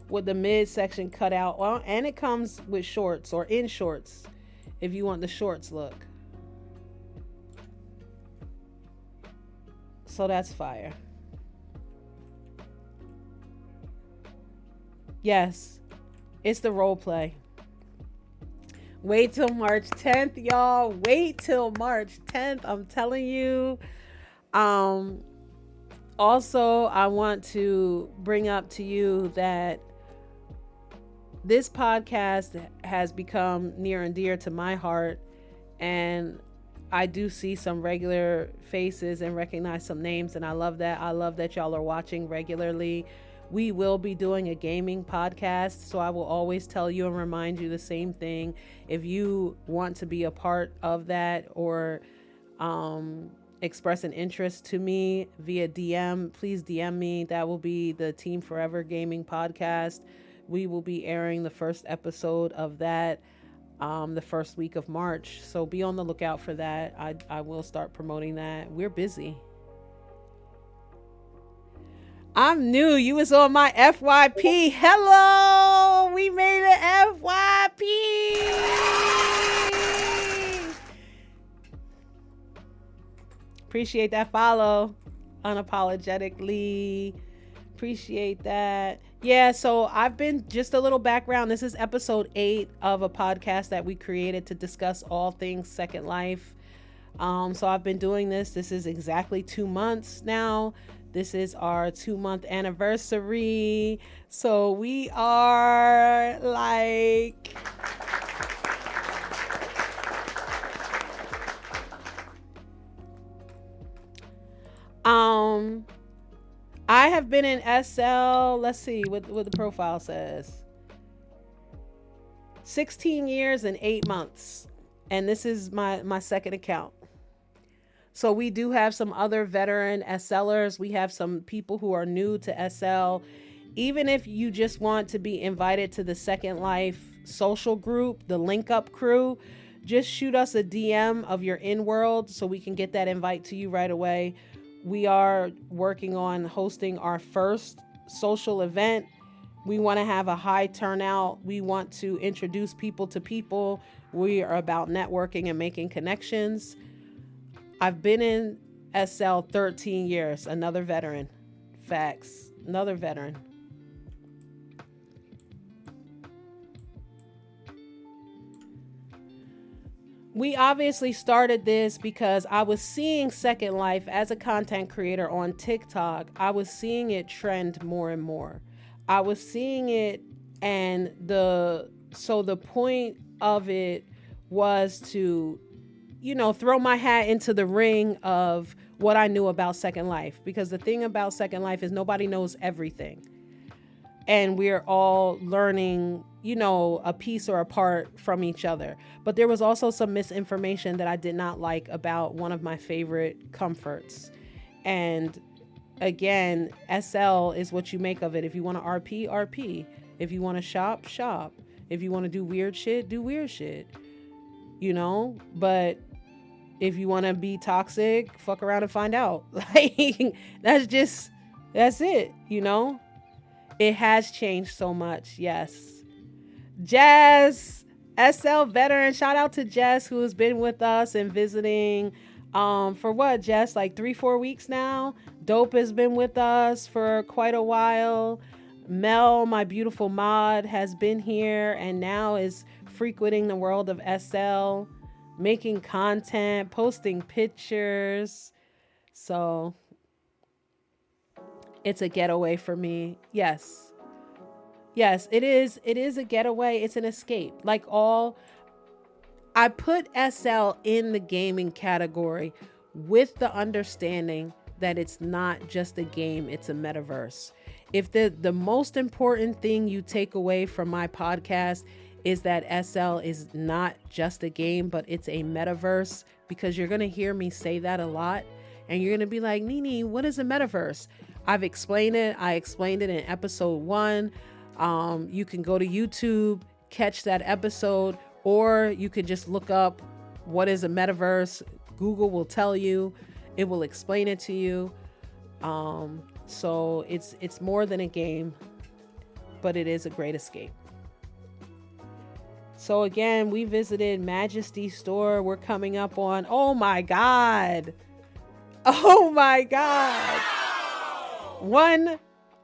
with the midsection cut out. Well, and it comes with shorts or in shorts if you want the shorts look. So that's fire. Yes, it's the role play. Wait till March 10th, y'all. Wait till March 10th. I'm telling you. Also, I want to bring up to you that this podcast has become near and dear to my heart, and I do see some regular faces and recognize some names, and I love that. I love that y'all are watching regularly. We will be doing a gaming podcast, so I will always tell you and remind you the same thing. If you want to be a part of that or express an interest to me via DM, please DM me. That will be the Team Forever Gaming podcast. We will be airing the first episode of that the first week of March. So be on the lookout for that. I will start promoting that. We're busy. I'm new. You was on my FYP. Hello. We made an FYP. Appreciate that follow. Unapologetically. Appreciate that. Yeah, so I've been, just a little background. This is episode 8 of a podcast that we created to discuss all things Second Life. So I've been doing this. This is exactly 2 months now. This is our 2-month anniversary. So we are like... I have been in SL, let's see what the profile says. 16 years and 8 months. And this is my second account. So we do have some other veteran SLers. We have some people who are new to SL. Even if you just want to be invited to the Second Life social group, the Link Up crew, just shoot us a DM of your in-world so we can get that invite to you right away. We are working on hosting our first social event. We want to have a high turnout. We want to introduce people to people. We are about networking and making connections. I've been in SL 13 years. Another veteran. Facts. Another veteran. We obviously started this because I was seeing Second Life as a content creator on TikTok. I was seeing it trend more and more. I was seeing it And the point of it was to, throw my hat into the ring of what I knew about Second Life. Because the thing about Second Life is nobody knows everything. And we're all learning, a piece or a part from each other. But there was also some misinformation that I did not like about one of my favorite comforts. And again, SL is what you make of it. If you want to RP, RP. If you want to shop, shop. If you want to do weird shit, do weird shit. But if you want to be toxic, fuck around and find out. Like, that's it, It has changed so much, yes. Jess, SL veteran, shout out to Jess, who has been with us and visiting for what, Jess, like 3-4 weeks now. Dope has been with us for quite a while. Mel, my beautiful mod, has been here and now is frequenting the world of SL, making content, posting pictures. So it's a getaway for me. Yes, it is a getaway. It's an escape. I put SL in the gaming category with the understanding that it's not just a game, it's a metaverse. If the most important thing you take away from my podcast is that SL is not just a game, but it's a metaverse, because you're going to hear me say that a lot and you're going to be like, Nini, what is a metaverse? I've explained it. I explained it in episode 1. You can go to YouTube, catch that episode, or you can just look up what is a metaverse. Google will tell you. It will explain it to you. So it's more than a game, but it is a great escape. So again, we visited Majesty Store. We're coming up on, oh my God, 1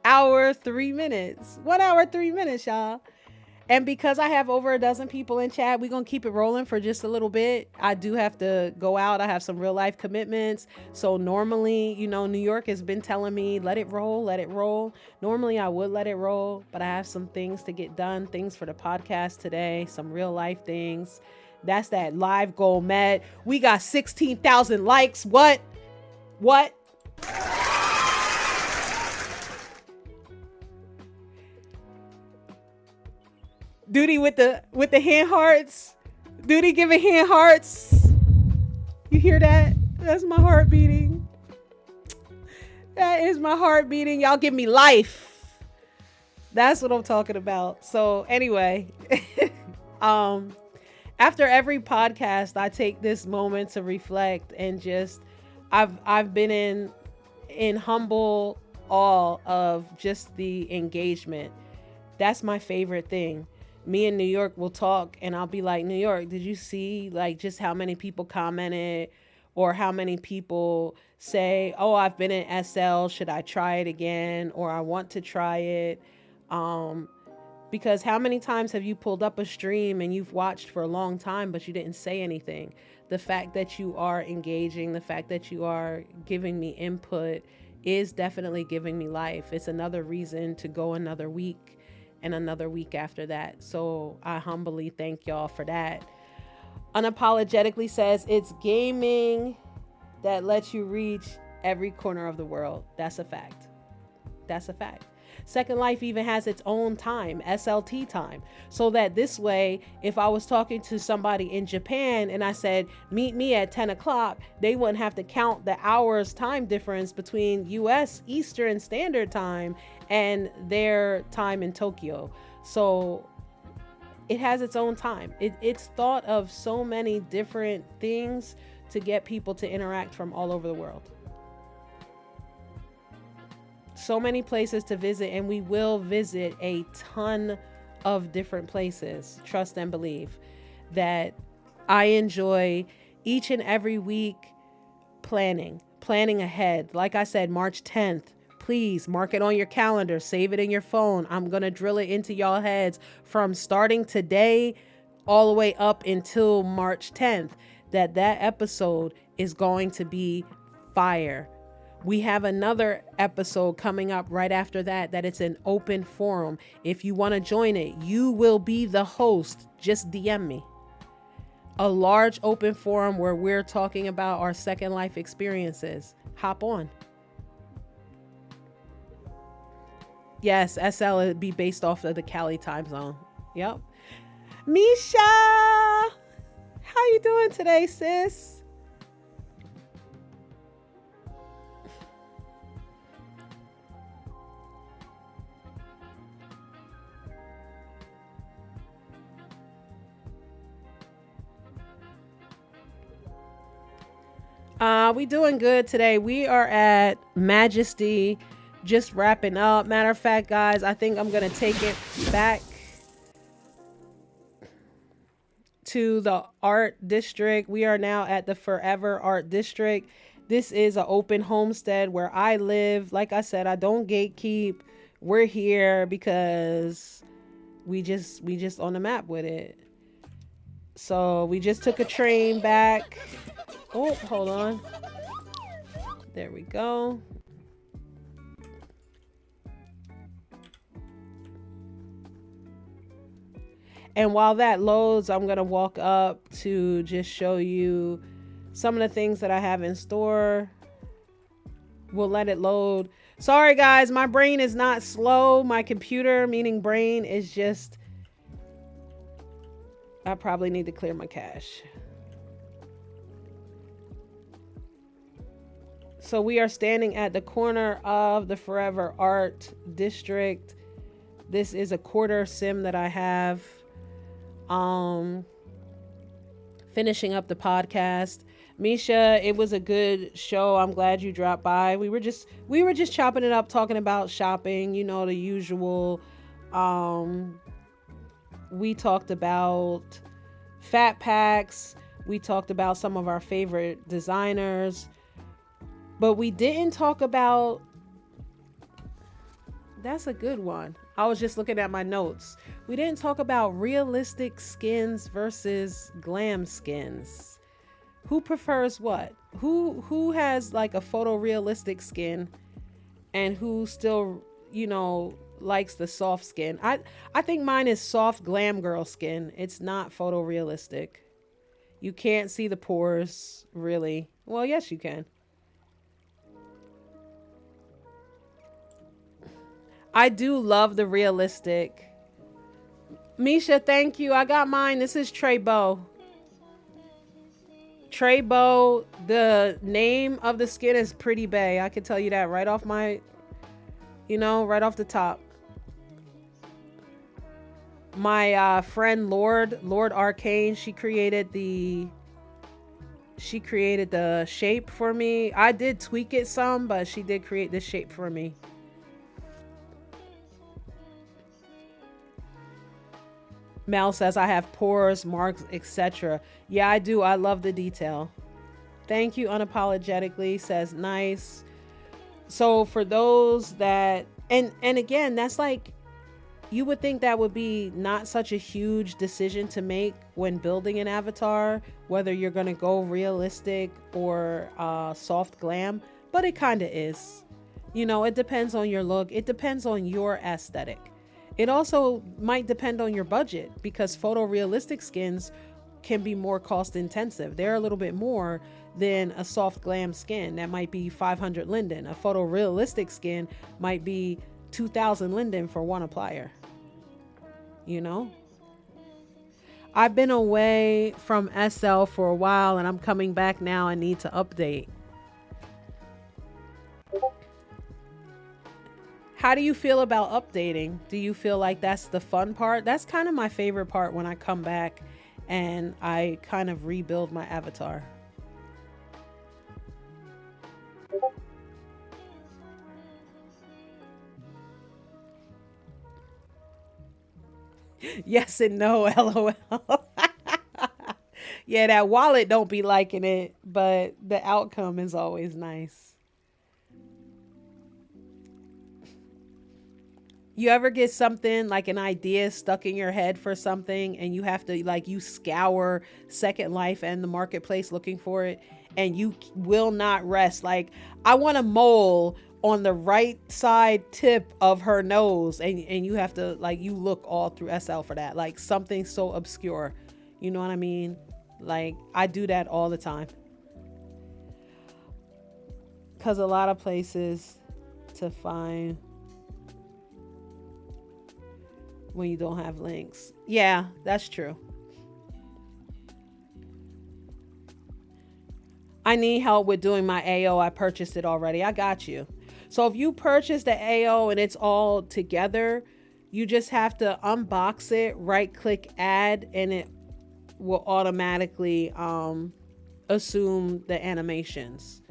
hour, 3 minutes. 1 hour, 3 minutes, y'all. And because I have over a dozen people in chat, we're going to keep it rolling for just a little bit. I do have to go out. I have some real life commitments. So normally, New York has been telling me, let it roll, let it roll. Normally I would let it roll, but I have some things to get done, things for the podcast today, some real life things. That's that live goal met. We got 16,000 likes. What? Duty with the hand hearts. Duty giving hand hearts. You hear that? That's my heart beating. That is my heart beating. Y'all give me life. That's what I'm talking about. So anyway, after every podcast, I take this moment to reflect and just, I've been in humble awe of just the engagement. That's my favorite thing. Me and New York will talk and I'll be like, New York, did you see just how many people commented or how many people say, oh, I've been in SL. Should I try it again? Or I want to try it. Because how many times have you pulled up a stream and you've watched for a long time, but you didn't say anything? The fact that you are engaging, the fact that you are giving me input is definitely giving me life. It's another reason to go another week and another week after that. So I humbly thank y'all for that. Unapologetically says it's gaming that lets you reach every corner of the world. That's a fact. Second Life even has its own time, SLT time. So that this way, if I was talking to somebody in Japan and I said, meet me at 10 o'clock, they wouldn't have to count the hours time difference between US Eastern Standard Time and their time in Tokyo. So it has its own time. It's thought of so many different things to get people to interact from all over the world. So many places to visit, and we will visit a ton of different places. Trust and believe that I enjoy each and every week planning ahead. Like I said, March 10th, please mark it on your calendar, save it in your phone. I'm going to drill it into y'all heads from starting today all the way up until March 10th, that episode is going to be fire. We have another episode coming up right after that, that it's an open forum. If you want to join it, you will be the host. Just DM me. A large open forum where we're talking about our second life experiences. Hop on. Yes, SL would be based off of the Cali time zone. Yep. Misha, how you doing today, sis? We doing good today. We are at Majesty, just wrapping up. Matter of fact, guys, I think I'm gonna take it back to the art district. We are now at the Forever Art District. This is an open homestead where I live. Like I said, I don't gatekeep. We're here because we just on the map with it. So we just took a train back. Oh, hold on. There we go. And while that loads, I'm going to walk up to just show you some of the things that I have in store. We'll let it load. Sorry, guys, my brain is not slow. My computer, meaning brain, is just... I probably need to clear my cache. So we are standing at the corner of the Forever Art District. This is a quarter sim that I have. Finishing up the podcast. Misha, it was a good show. I'm glad you dropped by. We were just chopping it up, talking about shopping, you know, the usual. We talked about fat packs. We talked about some of our favorite designers. But we didn't talk about... That's a good one. I was just looking at my notes. We didn't talk about realistic skins versus glam skins. Who prefers what? Who has like a photorealistic skin and who still, you know, likes the soft skin? I think mine is soft glam girl skin. It's not photorealistic. You can't see the pores, really. Well, yes, you can. I do love the realistic. Misha, thank you. I got mine. This is Treybo. Treybo, the name of the skin is Pretty Bay. I can tell you that right off my, you know, right off the top. My friend Lord Arcane, she created the shape for me. I did tweak it some, but she did create this shape for me. Mel says I have pores, marks, etc. Yeah, I do. I love the detail. Thank you unapologetically, says nice. So for those that, and again, that's like, you would think that would be not such a huge decision to make when building an avatar, whether you're going to go realistic or soft glam, but it kind of is. You know, it depends on your look. It depends on your aesthetic. It also might depend on your budget because photorealistic skins can be more cost intensive. They're a little bit more than a soft glam skin. That might be 500 linden. A photorealistic skin might be 2,000 linden for one applier. You know? I've been away from SL for a while and I'm coming back now. I need to update. How do you feel about updating? Do you feel like that's the fun part? That's kind of my favorite part when I come back and I kind of rebuild my avatar. Yes and no, LOL. Yeah, that wallet don't be liking it, but the outcome is always nice. You ever get something like an idea stuck in your head for something and you have to like, you scour Second Life and the marketplace looking for it and you will not rest. Like, I want a mole on the right side tip of her nose, and you have to, like, you look all through SL for that, like something so obscure, you know what I mean? Like, I do that all the time because a lot of places to find when you don't have links. Yeah, that's true. I need help with doing my AO. I purchased it already. I got you. So if you purchase the AO and it's all together, you just have to unbox it, right click add, and it will automatically assume the animations.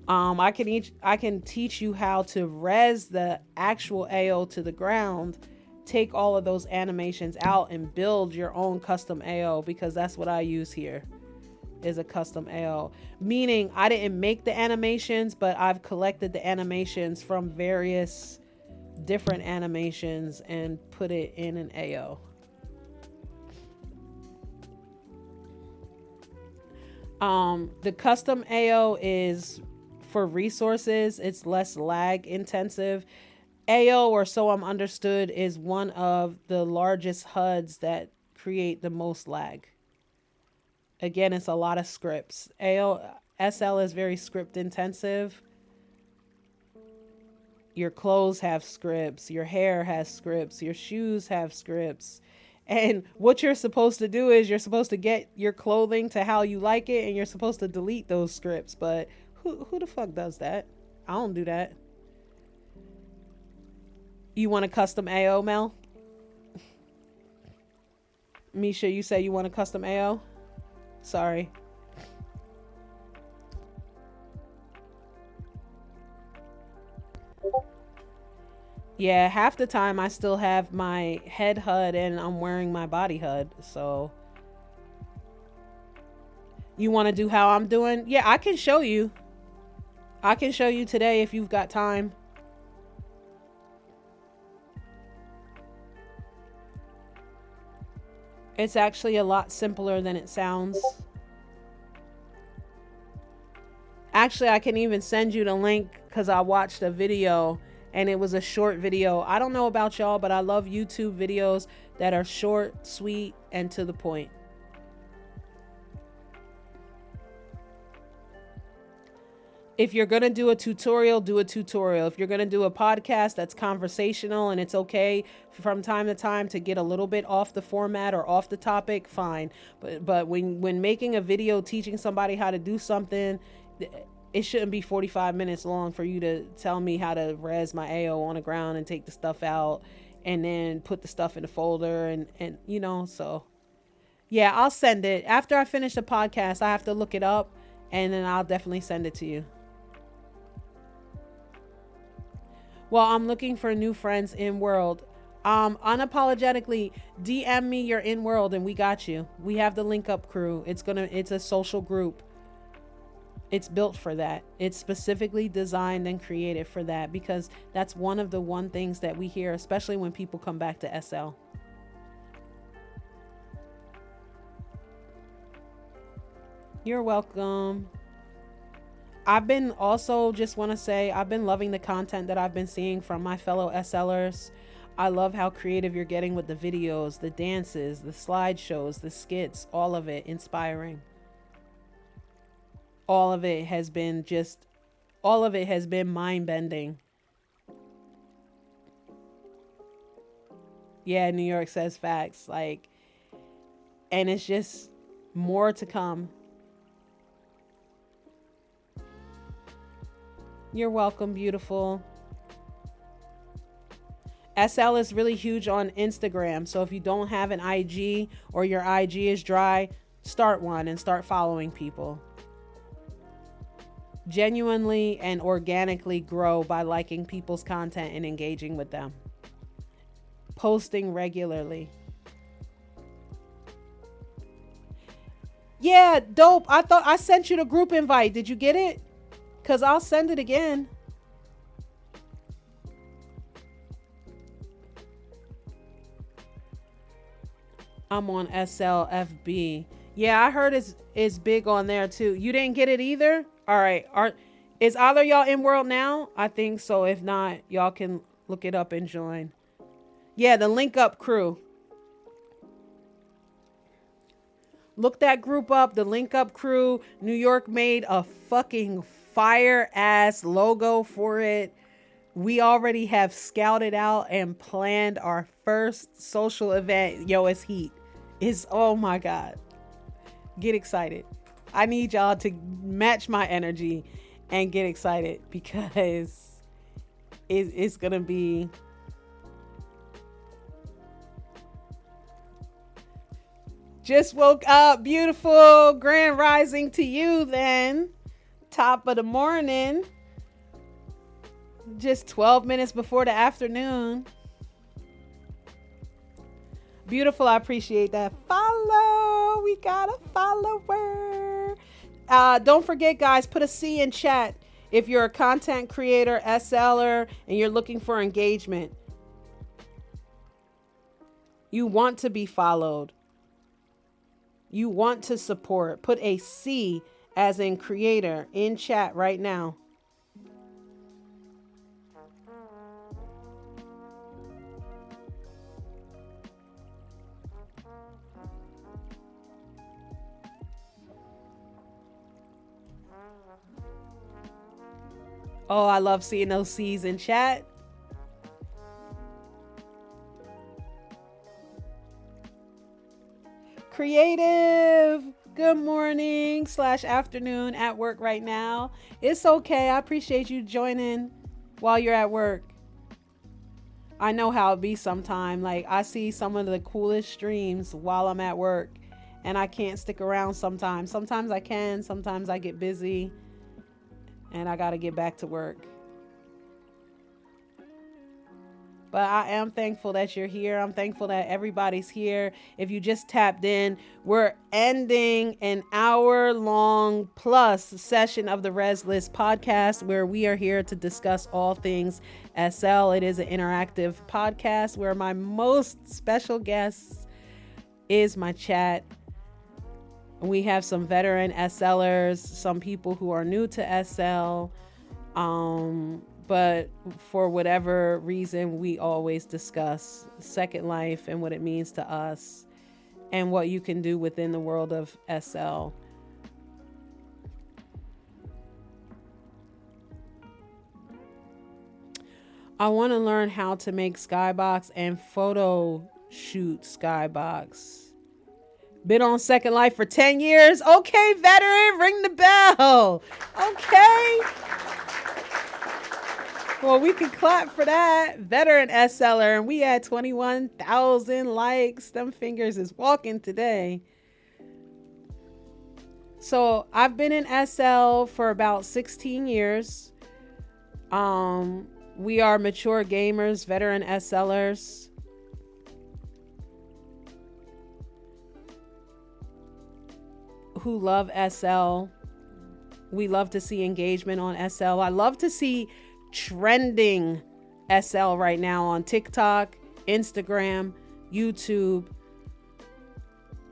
I can teach you how to res the actual AO to the ground, take all of those animations out, and build your own custom AO, because that's what I use here, is a custom AO. Meaning I didn't make the animations, but I've collected the animations from various different animations and put it in an AO. The custom AO is for resources. It's less lag intensive. AO, or so I'm understood, is one of the largest HUDs that create the most lag. Again, it's a lot of scripts. SL is very script intensive. Your clothes have scripts, your hair has scripts, your shoes have scripts. And what you're supposed to do is you're supposed to get your clothing to how you like it, and you're supposed to delete those scripts. But who the fuck does that? I don't do that. You want a custom AO, Mel? Misha, you say you want a custom AO? Sorry. Yeah, half the time I still have my head HUD and I'm wearing my body HUD. So you want to do how I'm doing? Yeah, I can show you. I can show you today if you've got time. It's actually a lot simpler than it sounds. Actually, I can even send you the link because I watched a video and it was a short video. I don't know about y'all, but I love YouTube videos that are short, sweet, and to the point. If you're going to do a tutorial, do a tutorial. If you're going to do a podcast that's conversational and it's okay from time to time to get a little bit off the format or off the topic, fine. But when making a video teaching somebody how to do something, it shouldn't be 45 minutes long for you to tell me how to res my AO on the ground and take the stuff out and then put the stuff in the folder and you know, so yeah, I'll send it. After I finish the podcast, I have to look it up and then I'll definitely send it to you. Well, I'm looking for new friends in world. Unapologetically DM me your in world and we got you. We have the link up crew. It's a social group. It's built for that. It's specifically designed and created for that, because that's one of the things that we hear, especially when people come back to SL. You're welcome. I've been also just want to say I've been loving the content that I've been seeing from my fellow SLers. I love how creative you're getting with the videos, the dances, the slideshows, the skits, all of it inspiring. All of it has been mind-bending. Yeah, New York says facts, like, and it's just more to come. You're welcome, beautiful. SL is really huge on Instagram. So if you don't have an IG or your IG is dry, start one and start following people. Genuinely and organically grow by liking people's content and engaging with them. Posting regularly. Yeah, dope. I thought I sent you the group invite. Did you get it? Because I'll send it again. I'm on SLFB. Yeah, I heard it's big on there too. You didn't get it either? All right. Is either y'all in World Now? I think so. If not, y'all can look it up and join. Yeah, the Link Up Crew. Look that group up, the Link Up Crew. New York made a fucking fire ass logo for it. We already have scouted out and planned our first social event. Yo, it's heat. It's, oh my God. Get excited. I need y'all to match my energy and get excited because it's gonna be. Just woke up. Beautiful. Grand rising to you then. Top of the morning. Just 12 minutes before the afternoon. Beautiful. I appreciate that. Follow. We got a follower. Don't forget, guys, put a C in chat if you're a content creator, SLer, and you're looking for engagement. You want to be followed. You want to support. Put a C as in creator in chat right now. Oh, I love seeing those C's in chat. Creative. Good morning / afternoon at work right now. It's okay. I appreciate you joining while you're at work. I know how it be sometime. Like, I see some of the coolest streams while I'm at work and I can't stick around sometimes. Sometimes I can. Sometimes I get busy and I got to get back to work. But I am thankful that you're here. I'm thankful that everybody's here. If you just tapped in, we're ending an hour-long plus session of the Rezzed List podcast where we are here to discuss all things SL. It is an interactive podcast where my most special guest is my chat. We have some veteran SLers, some people who are new to SL. But for whatever reason, we always discuss Second Life and what it means to us and what you can do within the world of SL. I want to learn how to make Skybox and photo shoot Skybox. Been on Second Life for 10 years. Okay, veteran, ring the bell. Okay. Well, we can clap for that. Veteran SLer, and we had 21,000 likes. Them fingers is walking today. So I've been in SL for about 16 years. We are mature gamers, veteran SLers. Who love SL. We love to see engagement on SL. I love to see trending SL right now on TikTok, Instagram, YouTube.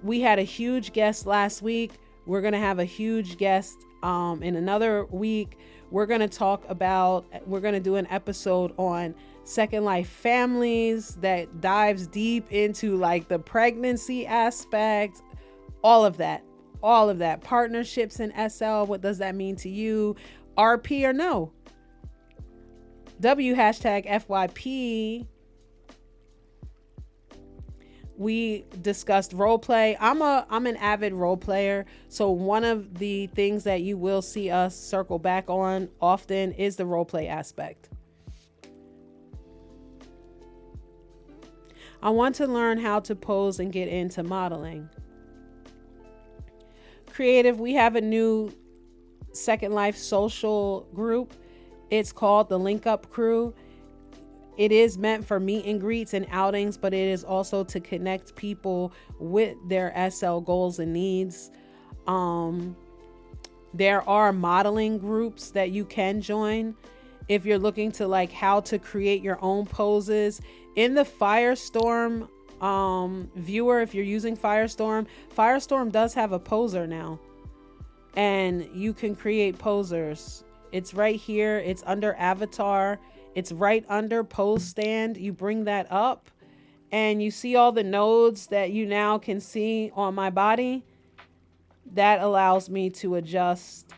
We had a huge guest last week. We're going to have a huge guest in another week. We're going to do an episode on Second Life families that dives deep into like the pregnancy aspect, all of that, partnerships in SL. What does that mean to you? RP or no? W #FYP. We discussed role play. I'm an avid role player. So one of the things that you will see us circle back on often is the role play aspect. I want to learn how to pose and get into modeling. Creative, we have a new Second Life social group. It's called the Link Up Crew. It is meant for meet and greets and outings, but it is also to connect people with their SL goals and needs. There are modeling groups that you can join if you're looking to like how to create your own poses. In the Firestorm viewer, if you're using Firestorm does have a poser now, and you can create posers. It's right here. It's under avatar. It's right under pose stand. You bring that up and you see all the nodes that you now can see on my body. That allows me to adjust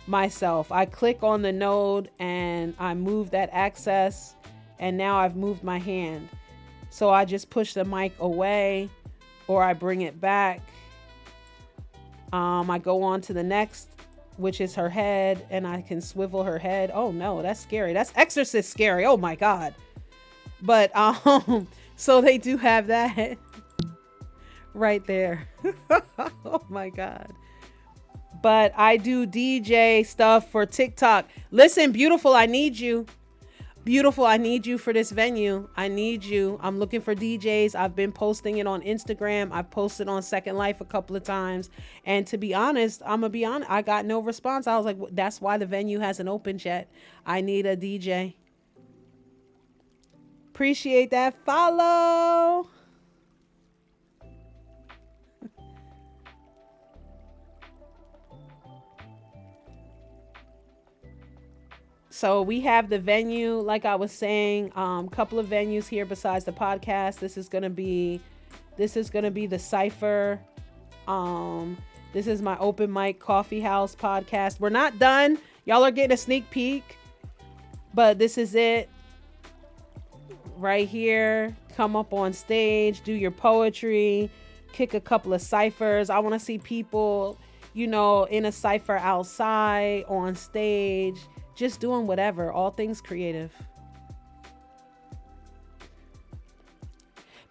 myself. I click on the node and I move that access, and now I've moved my hand. So I just push the mic away or I bring it back. I go on to the next, which is her head, and I can swivel her head. Oh no, that's scary. That's Exorcist scary. Oh my God. But so they do have that right there. Oh my God. But I do DJ stuff for TikTok. Listen, beautiful, I need you. Beautiful, I need you for this venue. I need you. I'm looking for DJs. I've been posting it on Instagram. I've posted on Second Life a couple of times. And to be honest, I got no response. I was like, that's why the venue hasn't opened yet. I need a DJ. Appreciate that follow. So we have the venue, like I was saying, couple of venues here besides the podcast. This is gonna be the Cypher. This is my open mic coffee house podcast. We're not done. Y'all are getting a sneak peek, but this is it right here. Come up on stage, do your poetry, kick a couple of ciphers. I want to see people, in a cipher outside, on stage, just doing whatever, all things creative.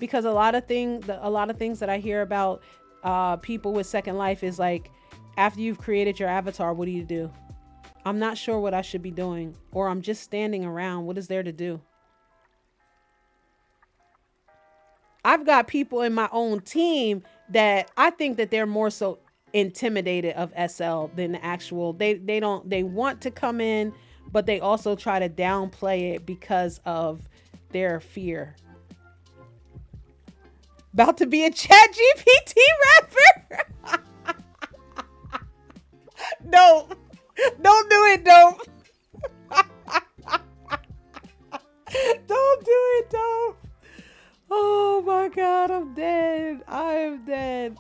Because a lot of things that I hear about people with Second Life is like, after you've created your avatar, what do you do? I'm not sure what I should be doing, or I'm just standing around. What is there to do? I've got people in my own team that I think that they're more so intimidated of SL than the actual. They want to come in, but they also try to downplay it because of their fear. About to be a ChatGPT rapper. No, don't do it. Don't. Don't do it. Don't. Oh my God, I'm dead. I am dead.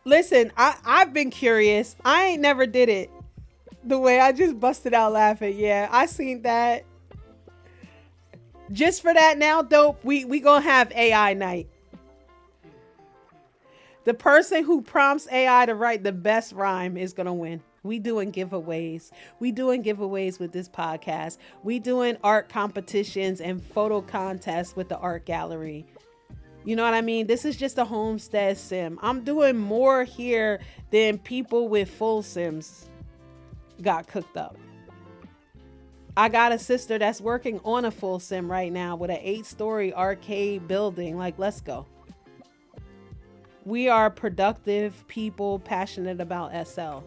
Listen, I've been curious. I ain't never did it. The way I just busted out laughing. Yeah, I seen that. Just for that now, dope, we gonna have AI night. The person who prompts AI to write the best rhyme is gonna win. We doing giveaways. We doing giveaways with this podcast. We doing art competitions and photo contests with the art gallery. You know what I mean? This is just a homestead sim. I'm doing more here than people with full sims got cooked up. I got a sister that's working on a full sim right now with an 8-story arcade building. Like, let's go. We are productive people passionate about SL.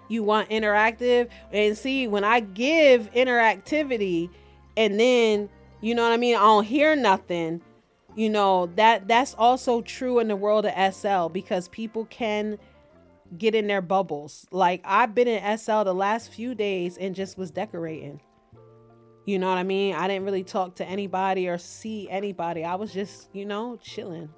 You want interactive, and see, when I give interactivity and then, you know what I mean, I don't hear nothing, that's also true in the world of SL, because people can get in their bubbles. Like, I've been in SL the last few days and just was decorating. You know what I mean? I didn't really talk to anybody or see anybody. I was just, chilling.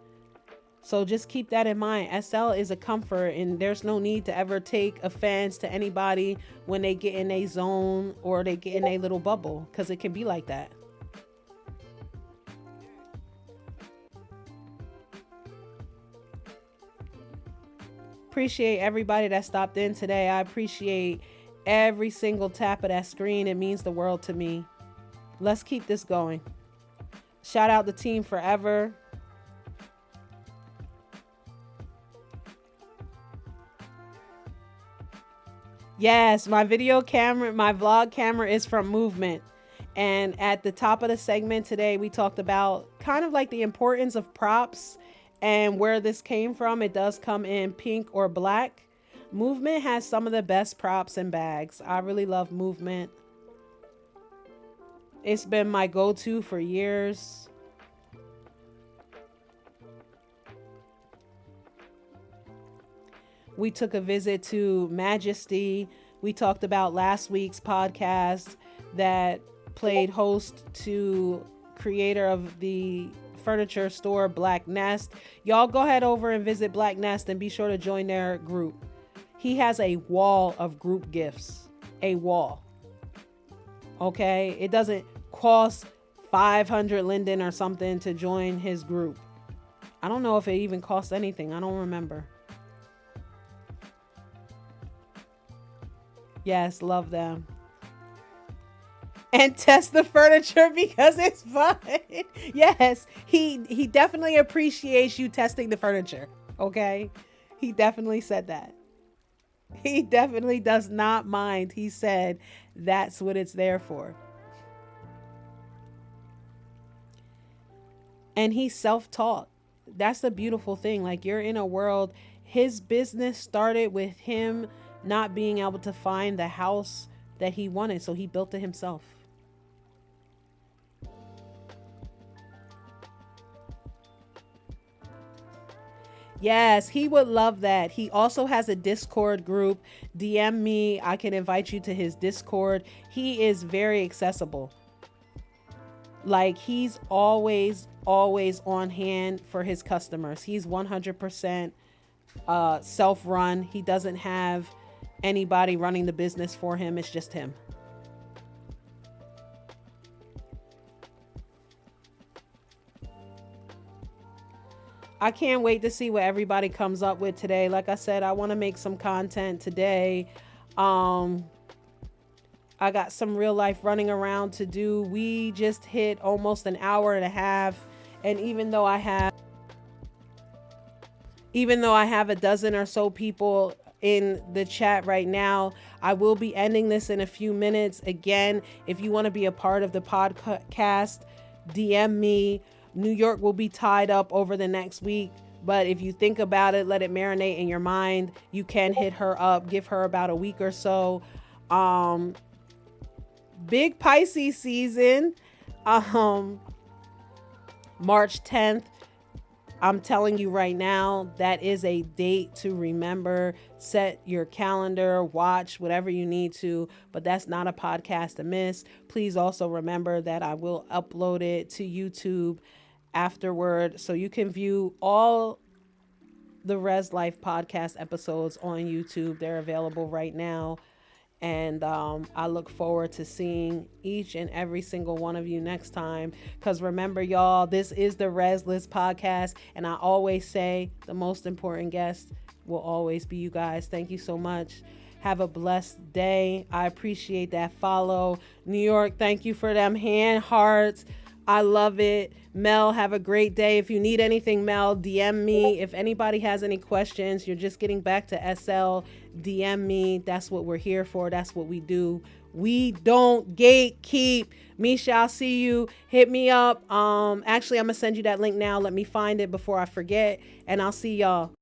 So just keep that in mind. SL is a comfort, and there's no need to ever take offense to anybody when they get in a zone or they get in a little bubble, because it can be like that. Appreciate everybody that stopped in today. I appreciate every single tap of that screen. It means the world to me. Let's keep this going. Shout out the team forever. Yes, my video camera, my vlog camera is from Movement. And at the top of the segment today, we talked about kind of like the importance of props And where this came from, it does come in pink or black. Movement has some of the best props and bags. I really love Movement. It's been my go-to for years. We took a visit to Majesty. We talked about last week's podcast that played host to creator of the furniture store Black Nest. Y'all go ahead over and visit Black Nest and be sure to join their group. He has a wall of group gifts. A wall. Okay? It doesn't cost 500 Linden or something to join his group. I don't know if it even costs anything. I don't remember. Yes, love them. And test the furniture because it's fun. Yes, he definitely appreciates you testing the furniture. Okay? He definitely said that. He definitely does not mind. He said that's what it's there for. And he's self-taught. That's the beautiful thing. Like, you're in a world. His business started with him not being able to find the house that he wanted, so he built it himself. Yes, he would love that. He also has a Discord group. DM me. I can invite you to his Discord. He is very accessible. Like, he's always on hand for his customers. He's 100% self-run. He doesn't have anybody running the business for him. It's just him. I can't wait to see what everybody comes up with today. Like I said, I want to make some content today. I got some real life running around to do. We just hit almost an hour and a half. And even though I have a dozen or so people in the chat right now, I will be ending this in a few minutes. Again, if you want to be a part of the podcast, DM me. New York will be tied up over the next week, but if you think about it, let it marinate in your mind. You can hit her up, give her about a week or so. Big Pisces season, March 10th. I'm telling you right now, that is a date to remember. Set your calendar, watch whatever you need to, but that's not a podcast to miss. Please also remember that I will upload it to YouTube afterward, so you can view all the Rezzed Life podcast episodes on YouTube. They're available right now. And I look forward to seeing each and every single one of you next time. Because remember, y'all, this is the Rezzed List podcast. And I always say the most important guest will always be you guys. Thank you so much. Have a blessed day. I appreciate that follow. New York, thank you for them hand hearts. I love it. Mel, have a great day. If you need anything, Mel, DM me. If anybody has any questions, you're just getting back to SL, DM me. That's what we're here for. That's what we do. We don't gatekeep. Misha, I'll see you. Hit me up. Actually, I'm going to send you that link now. Let me find it before I forget. And I'll see y'all.